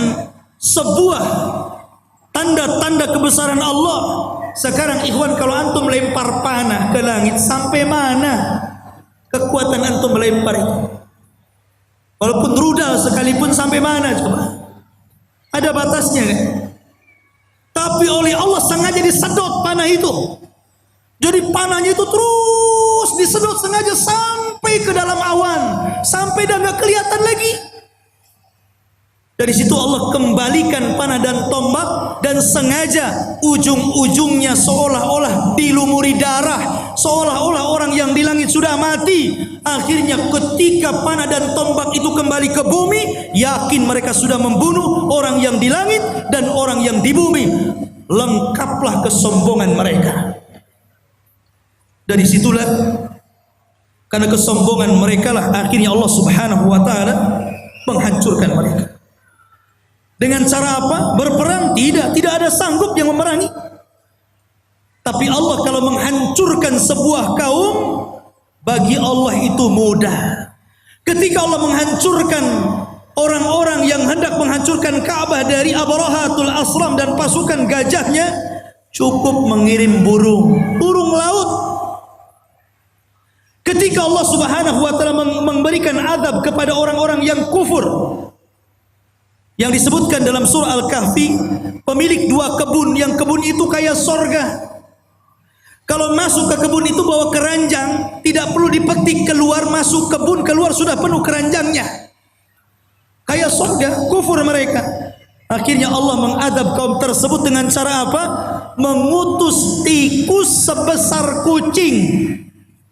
A: sebuah tanda-tanda kebesaran Allah. Sekarang ikhwan, kalau antum melempar panah ke langit, sampai mana kekuatan antum melempar itu? Walaupun rudal sekalipun, sampai mana coba? Ada batasnya kan? Tapi oleh Allah sengaja disedot panah itu. Jadi panahnya itu terus disedot sengaja sampai ke dalam awan, sampai dah nggak kelihatan lagi. Dari situ Allah kembalikan panah dan tombak, dan sengaja ujung-ujungnya seolah-olah dilumuri darah, seolah-olah orang yang di langit sudah mati. Akhirnya ketika panah dan tombak itu kembali ke bumi, yakin mereka sudah membunuh orang yang di langit dan orang yang di bumi. Lengkaplah kesombongan mereka. Dari situlah, karena kesombongan mereka lah akhirnya Allah Subhanahu wa taala menghancurkan mereka. Dengan cara apa? Berperang? Tidak ada sanggup yang memerangi. Tapi Allah kalau menghancurkan sebuah kaum, bagi Allah itu mudah. Ketika Allah menghancurkan orang-orang yang hendak menghancurkan Ka'bah dari Abrahatul Asram dan pasukan gajahnya, cukup mengirim burung laut. Ketika Allah Subhanahu wa taala memberikan azab kepada orang-orang yang kufur, yang disebutkan dalam surah Al-Kahfi, pemilik 2 kebun, yang kebun itu kayak sorga. Kalau masuk ke kebun itu bawa keranjang, tidak perlu dipetik keluar, masuk kebun keluar sudah penuh keranjangnya. Kayak sorga, kufur mereka. Akhirnya Allah mengadab kaum tersebut dengan cara apa? Mengutus tikus sebesar kucing.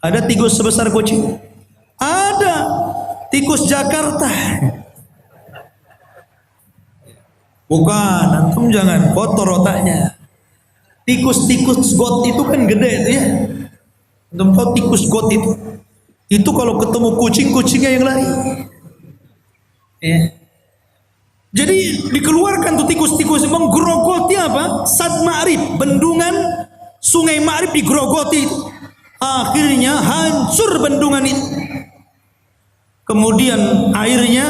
A: Ada tikus sebesar kucing? Ada. Tikus Jakarta. Bukan, antum jangan kotor otaknya. Tikus-tikus got itu kan gede itu ya. Antum tahu tikus got itu? Itu kalau ketemu kucing, kucingnya yang lari. Ya. Jadi dikeluarkan tuh tikus-tikus menggerogoti apa? Sad Ma'rib, bendungan Sungai Ma'rib digerogoti. Akhirnya hancur bendungan itu. Kemudian airnya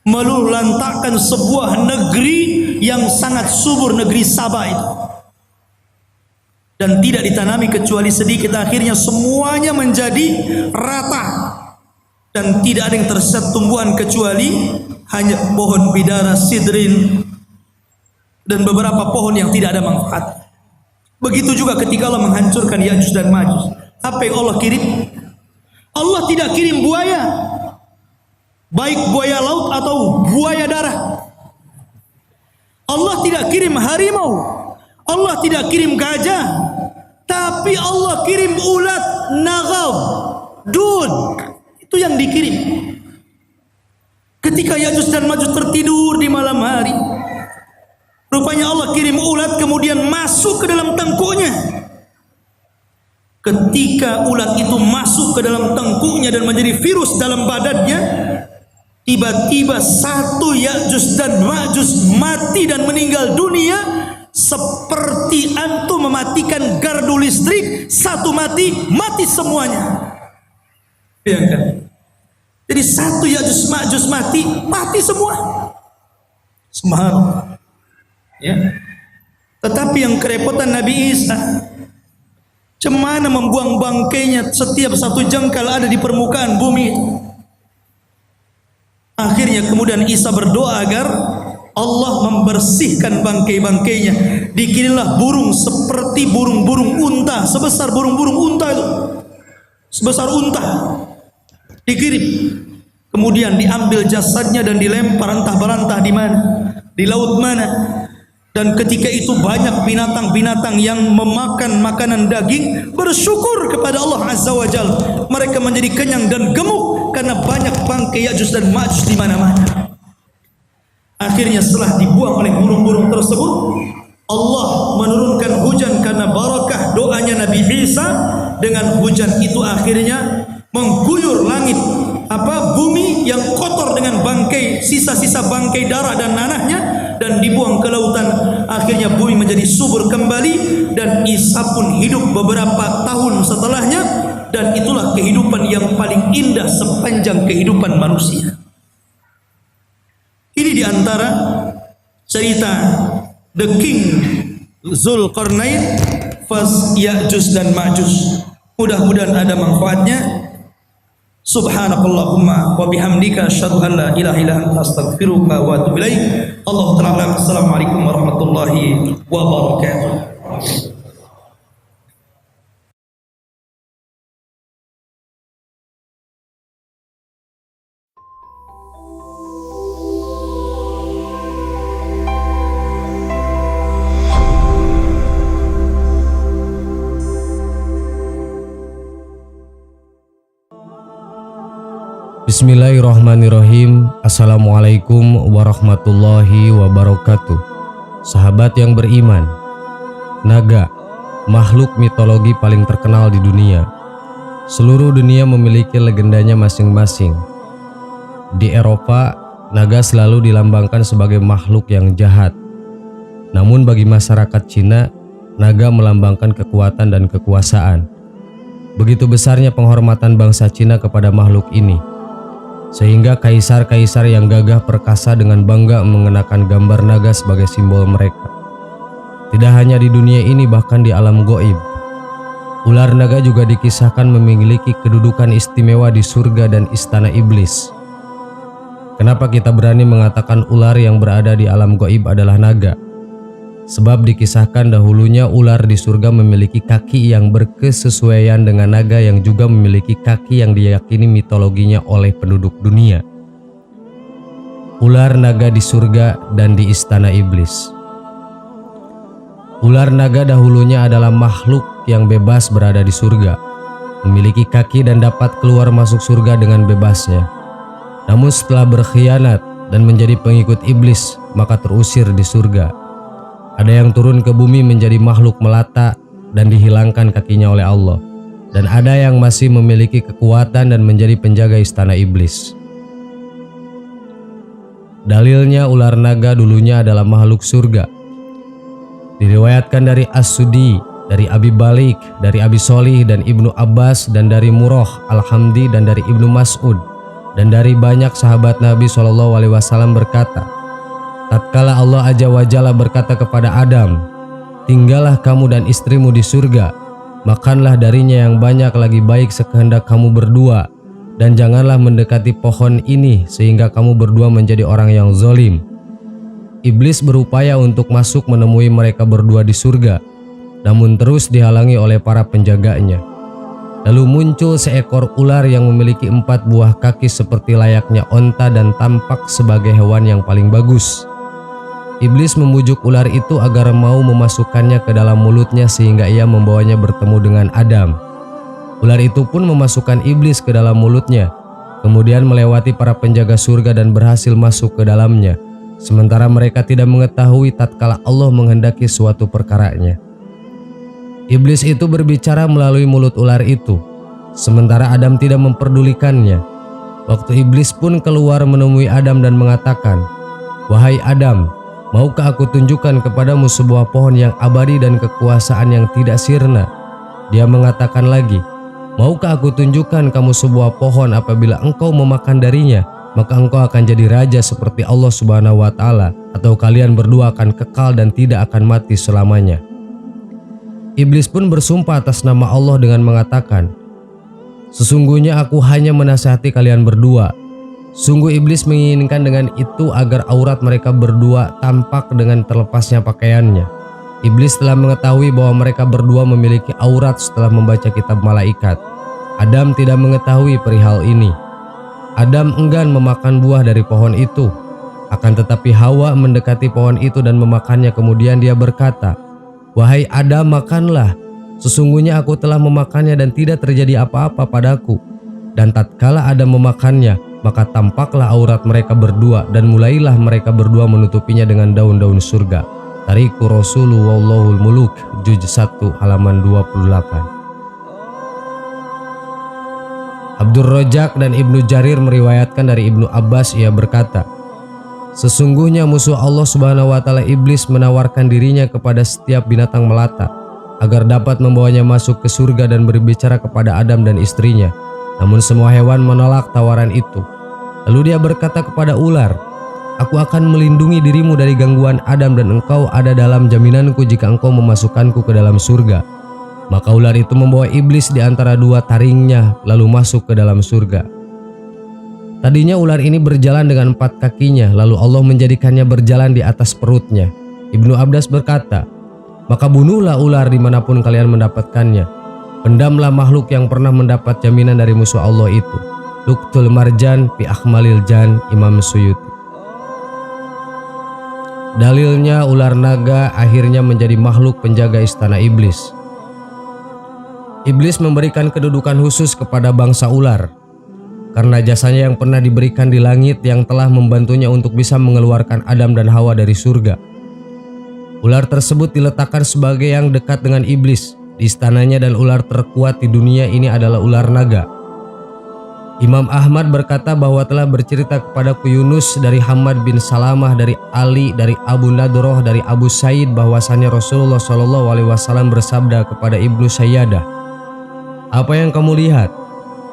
A: melulantakkan sebuah negeri yang sangat subur, negeri Sabah itu. Dan tidak ditanami kecuali sedikit, akhirnya semuanya menjadi rata. Dan tidak ada yang tersisa tumbuhan kecuali hanya pohon bidara, sidrin, dan beberapa pohon yang tidak ada manfaat. Begitu juga ketika Allah menghancurkan Ya'juj dan Ma'juj. Apa yang Allah kirim? Allah tidak kirim buaya, baik buaya laut atau buaya darat. Allah tidak kirim harimau, Allah tidak kirim gajah, tapi Allah kirim ulat, nagab, dun. Itu yang dikirim. Ketika Ya'juj dan Ma'juj tertidur di malam hari, rupanya Allah kirim ulat kemudian masuk ke dalam tengkuknya. Ketika ulat itu masuk ke dalam tengkuknya dan menjadi virus dalam badannya, tiba-tiba satu Ya'juj dan Ma'juj mati dan meninggal dunia, seperti antum mematikan gardu listrik, satu mati, mati semuanya. Ya kan? Jadi satu Ya'juj Ma'juj mati, mati semua. Subhanallah. Ya. Tetapi yang kerepotan Nabi Isa, cemana membuang bangkainya setiap satu jengkal ada di permukaan bumi. Akhirnya kemudian Isa berdoa agar Allah membersihkan bangkai-bangkainya. Dikirimlah burung seperti burung-burung unta, sebesar burung-burung unta itu, sebesar unta, dikirim. Kemudian diambil jasadnya dan dilempar entah berantah di mana, di laut mana. Dan ketika itu banyak binatang-binatang yang memakan makanan daging bersyukur kepada Allah Azza wa Jalla. Mereka menjadi kenyang dan gemuk karena banyak bangkai Ya'juj dan Ma'juj di mana-mana. Akhirnya setelah dibuang oleh burung-burung tersebut, Allah menurunkan hujan karena barakah doanya Nabi Isa. Dengan hujan itu akhirnya mengguyur langit, bumi yang kotor dengan bangkai, sisa-sisa bangkai darah dan nanahnya, dan dibuang ke lautan. Akhirnya bumi menjadi subur kembali dan Isa pun hidup beberapa tahun setelahnya, dan itulah kehidupan yang paling indah sepanjang kehidupan manusia. Ini diantara cerita The King Zulkarnain Fas Ya'juj dan Ma'juj. Mudah-mudahan ada manfaatnya. Subhanakallahumma wa bihamdika asyhadu an la ilaha illa anta astaghfiruka wa atubu ilaik. Allahu ta'ala. Assalamualaikum warahmatullahi wabarakatuh.
B: Bismillahirrahmanirrahim. Assalamualaikum warahmatullahi wabarakatuh. Sahabat yang beriman, naga, makhluk mitologi paling terkenal di dunia. Seluruh dunia memiliki legendanya masing-masing. Di Eropa, naga selalu dilambangkan sebagai makhluk yang jahat. Namun bagi masyarakat Cina, naga melambangkan kekuatan dan kekuasaan. Begitu besarnya penghormatan bangsa Cina kepada makhluk ini, sehingga kaisar-kaisar yang gagah perkasa dengan bangga mengenakan gambar naga sebagai simbol mereka. Tidak hanya di dunia ini, bahkan di alam goib, ular naga juga dikisahkan memiliki kedudukan istimewa di surga dan istana iblis. Kenapa kita berani mengatakan ular yang berada di alam goib adalah naga? Sebab dikisahkan dahulunya ular di surga memiliki kaki yang berkesesuaian dengan naga yang juga memiliki kaki yang diyakini mitologinya oleh penduduk dunia. Ular naga di surga dan di istana iblis. Ular naga dahulunya adalah makhluk yang bebas berada di surga. memiliki kaki dan dapat keluar masuk surga dengan bebasnya. Namun setelah berkhianat dan menjadi pengikut iblis, maka terusir di surga. Ada yang turun ke bumi menjadi makhluk melata dan dihilangkan kakinya oleh Allah. Dan ada yang masih memiliki kekuatan dan menjadi penjaga istana iblis. Dalilnya ular naga dulunya adalah makhluk surga. Diriwayatkan dari As-Sudi, dari Abi Balik, dari Abi Sholih dan Ibnu Abbas, dan dari Murrah Al-Hamdi, dan dari Ibnu Mas'ud, dan dari banyak sahabat Nabi SAW berkata, tatkala Allah Azza wa Jalla berkata kepada Adam, tinggallah kamu dan istrimu di surga, makanlah darinya yang banyak lagi baik sekehendak kamu berdua, dan janganlah mendekati pohon ini sehingga kamu berdua menjadi orang yang zalim. Iblis berupaya untuk masuk menemui mereka berdua di surga, namun terus dihalangi oleh para penjaganya. Lalu muncul seekor ular yang memiliki 4 buah kaki seperti layaknya onta dan tampak sebagai hewan yang paling bagus. Iblis membujuk ular itu agar mau memasukkannya ke dalam mulutnya sehingga ia membawanya bertemu dengan Adam. Ular itu pun memasukkan iblis ke dalam mulutnya, kemudian melewati para penjaga surga dan berhasil masuk ke dalamnya, sementara mereka tidak mengetahui tatkala Allah menghendaki suatu perkaranya. Iblis itu berbicara melalui mulut ular itu, sementara Adam tidak memperdulikannya. Waktu iblis pun keluar menemui Adam dan mengatakan, wahai Adam, maukah aku tunjukkan kepadamu sebuah pohon yang abadi dan kekuasaan yang tidak sirna? Dia mengatakan lagi, maukah aku tunjukkan kamu sebuah pohon apabila engkau memakan darinya, maka engkau akan jadi raja seperti Allah Subhanahu wa Ta'ala, atau kalian berdua akan kekal dan tidak akan mati selamanya. Iblis pun bersumpah atas nama Allah dengan mengatakan, sesungguhnya aku hanya menasihati kalian berdua. Sungguh iblis menginginkan dengan itu agar aurat mereka berdua tampak dengan terlepasnya pakaiannya. Iblis telah mengetahui bahwa mereka berdua memiliki aurat setelah membaca kitab malaikat. Adam tidak mengetahui perihal ini. Adam enggan memakan buah dari pohon itu. Akan tetapi Hawa mendekati pohon itu dan memakannya, kemudian dia berkata, wahai Adam, makanlah. Sesungguhnya aku telah memakannya dan tidak terjadi apa-apa padaku. Dan tatkala Adam memakannya, maka tampaklah aurat mereka berdua dan mulailah mereka berdua menutupinya dengan daun-daun surga. Tariku Rasulullah Wallahul Muluk, juz 1 halaman 28. Abdur Rojak dan Ibnu Jarir meriwayatkan dari Ibnu Abbas, ia berkata, sesungguhnya musuh Allah Subhanahu wa Ta'ala iblis menawarkan dirinya kepada setiap binatang melata agar dapat membawanya masuk ke surga dan berbicara kepada Adam dan istrinya. Namun semua hewan menolak tawaran itu. Lalu dia berkata kepada ular, aku akan melindungi dirimu dari gangguan Adam dan engkau ada dalam jaminanku jika engkau memasukkanku ke dalam surga. Maka ular itu membawa iblis di antara 2 taringnya lalu masuk ke dalam surga. Tadinya ular ini berjalan dengan 4 kakinya, lalu Allah menjadikannya berjalan di atas perutnya. Ibnu Abbas berkata, maka bunuhlah ular dimanapun kalian mendapatkannya. Pendamlah makhluk yang pernah mendapat jaminan dari musuh Allah itu. Luqtul Marjan fi Akhmalil Jan, Imam Suyuti. Dalilnya ular naga akhirnya menjadi makhluk penjaga istana iblis. Iblis memberikan kedudukan khusus kepada bangsa ular karena jasanya yang pernah diberikan di langit yang telah membantunya untuk bisa mengeluarkan Adam dan Hawa dari surga. Ular tersebut diletakkan sebagai yang dekat dengan iblis di istananya, dan ular terkuat di dunia ini adalah ular naga. Imam Ahmad berkata bahwa telah bercerita kepadaku Yunus dari Hamad bin Salamah, dari Ali, dari Abu Nadroh, dari Abu Said bahwasannya Rasulullah SAW bersabda kepada Ibnu Sayyadah, apa yang kamu lihat?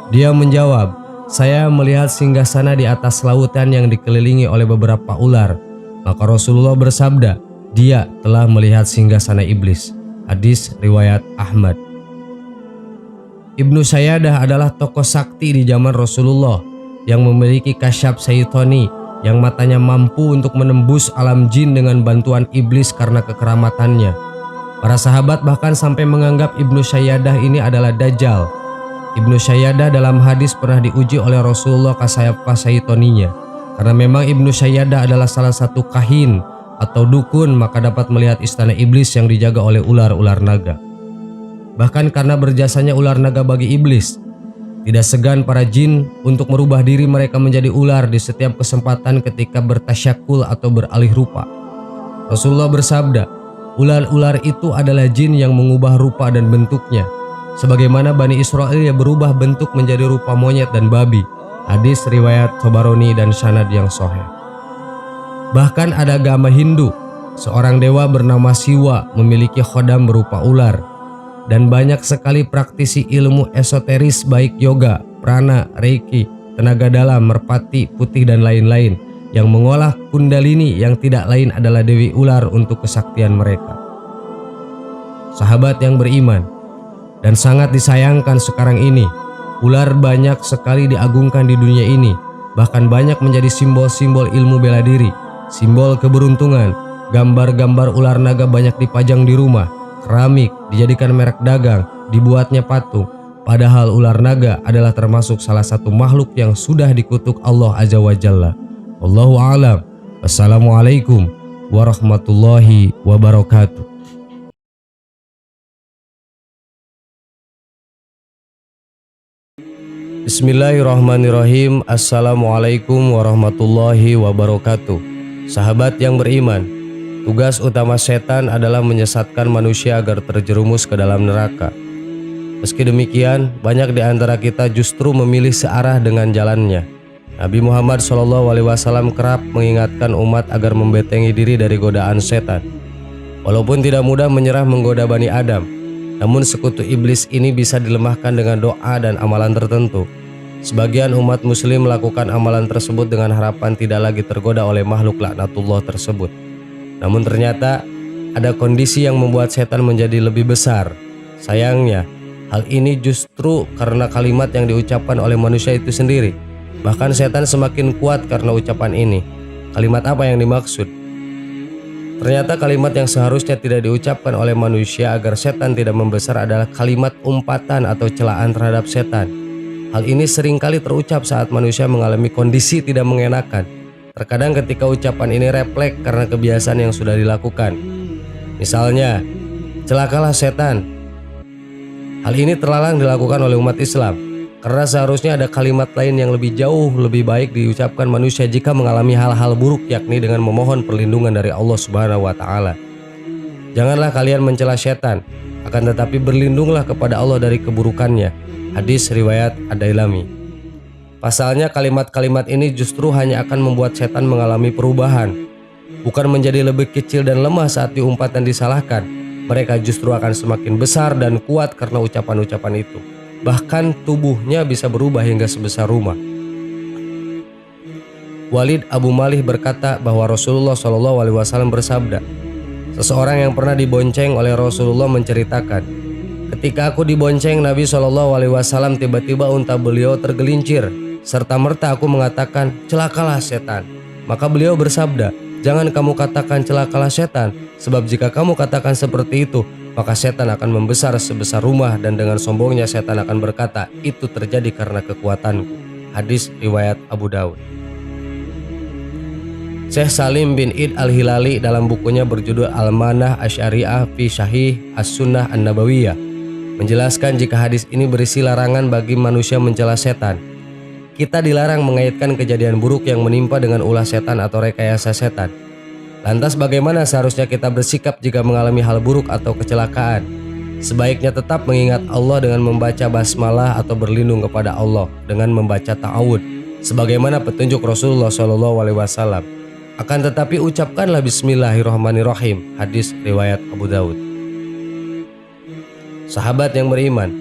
B: Dia menjawab, saya melihat singgasana di atas lautan yang dikelilingi oleh beberapa ular. Maka Rasulullah bersabda, dia telah melihat singgasana iblis. Hadis riwayat Ahmad. Ibnu Sayyadah adalah tokoh sakti di zaman Rasulullah yang memiliki kasyaf syaitani, yang matanya mampu untuk menembus alam jin dengan bantuan iblis karena kekeramatannya. Para sahabat bahkan sampai menganggap Ibnu Sayyadah ini adalah Dajjal. Ibnu Sayyadah dalam hadis pernah diuji oleh Rasulullah kasyaf syaitaninya. Karena memang Ibnu Sayyadah adalah salah satu kahin atau dukun, maka dapat melihat istana iblis yang dijaga oleh ular-ular naga. Bahkan karena berjasanya ular naga bagi iblis, tidak segan para jin untuk merubah diri mereka menjadi ular di setiap kesempatan ketika bertasyakul atau beralih rupa. Rasulullah bersabda, ular-ular itu adalah jin yang mengubah rupa dan bentuknya, sebagaimana Bani Israel yang berubah bentuk menjadi rupa monyet dan babi. Hadis riwayat Tabarani dan sanad yang sahih. Bahkan ada agama Hindu, seorang dewa bernama Siwa memiliki khodam berupa ular. Dan banyak sekali praktisi ilmu esoteris baik yoga, prana, reiki, tenaga dalam, merpati, putih dan lain-lain yang mengolah kundalini yang tidak lain adalah Dewi Ular untuk kesaktian mereka. Sahabat yang beriman, dan sangat disayangkan sekarang ini, ular banyak sekali diagungkan di dunia ini, bahkan banyak menjadi simbol-simbol ilmu bela diri, simbol keberuntungan. Gambar-gambar ular naga banyak dipajang di rumah, keramik, dijadikan merek dagang, dibuatnya patung. Padahal ular naga adalah termasuk salah satu makhluk yang sudah dikutuk Allah Azza wa Jalla. Wallahu a'lam. Wassalamualaikum warahmatullahi wabarakatuh. Bismillahirrahmanirrahim. Assalamualaikum warahmatullahi wabarakatuh. Sahabat yang beriman, tugas utama setan adalah menyesatkan manusia agar terjerumus ke dalam neraka. Meski demikian, banyak di antara kita justru memilih searah dengan jalannya. Nabi Muhammad SAW kerap mengingatkan umat agar membentengi diri dari godaan setan. Walaupun tidak mudah menyerah menggoda Bani Adam, namun sekutu iblis ini bisa dilemahkan dengan doa dan amalan tertentu. Sebagian umat muslim melakukan amalan tersebut dengan harapan tidak lagi tergoda oleh makhluk laknatullah tersebut. Namun ternyata ada kondisi yang membuat setan menjadi lebih besar. Sayangnya, hal ini justru karena kalimat yang diucapkan oleh manusia itu sendiri. Bahkan setan semakin kuat karena ucapan ini. Kalimat apa yang dimaksud? Ternyata kalimat yang seharusnya tidak diucapkan oleh manusia agar setan tidak membesar adalah kalimat umpatan atau celaan terhadap setan. Hal ini seringkali terucap saat manusia mengalami kondisi tidak mengenakan. Terkadang ketika ucapan ini refleks karena kebiasaan yang sudah dilakukan. Misalnya, celakalah setan. Hal ini terlarang dilakukan oleh umat Islam. Karena seharusnya ada kalimat lain yang lebih jauh lebih baik diucapkan manusia jika mengalami hal-hal buruk, yakni dengan memohon perlindungan dari Allah Subhanahu wa Ta'ala. Janganlah kalian mencela setan, akan tetapi berlindunglah kepada Allah dari keburukannya. Hadis riwayat Ad-Dailami. Pasalnya kalimat-kalimat ini justru hanya akan membuat setan mengalami perubahan, bukan menjadi lebih kecil dan lemah saat diumpat dan disalahkan. Mereka justru akan semakin besar dan kuat karena ucapan-ucapan itu. Bahkan tubuhnya bisa berubah hingga sebesar rumah. Walid Abu Malih berkata bahwa Rasulullah SAW bersabda, seseorang yang pernah dibonceng oleh Rasulullah menceritakan, ketika aku dibonceng Nabi SAW, tiba-tiba unta beliau tergelincir, serta merta aku mengatakan, celakalah setan. Maka beliau bersabda, jangan kamu katakan celakalah setan, sebab jika kamu katakan seperti itu, maka setan akan membesar sebesar rumah dan dengan sombongnya setan akan berkata, itu terjadi karena kekuatanku. Hadis riwayat Abu Daud. Syekh Salim bin Id Al-Hilali dalam bukunya berjudul Al-Manah Asy'ariyah fi Syahih As-Sunnah An-Nabawiyah menjelaskan jika hadis ini berisi larangan bagi manusia mencela setan. Kita dilarang mengaitkan kejadian buruk yang menimpa dengan ulah setan atau rekayasa setan. Lantas bagaimana seharusnya kita bersikap jika mengalami hal buruk atau kecelakaan? Sebaiknya tetap mengingat Allah dengan membaca basmalah atau berlindung kepada Allah dengan membaca ta'awud, sebagaimana petunjuk Rasulullah SAW. Akan tetapi ucapkanlah Bismillahirrahmanirrahim. Hadis riwayat Abu Daud. Sahabat yang beriman,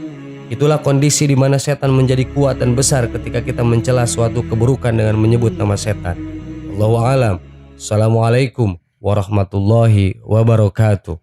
B: itulah kondisi di mana setan menjadi kuat dan besar ketika kita mencela suatu keburukan dengan menyebut nama setan. Allahu a'lam. Assalamualaikum warahmatullahi wabarakatuh.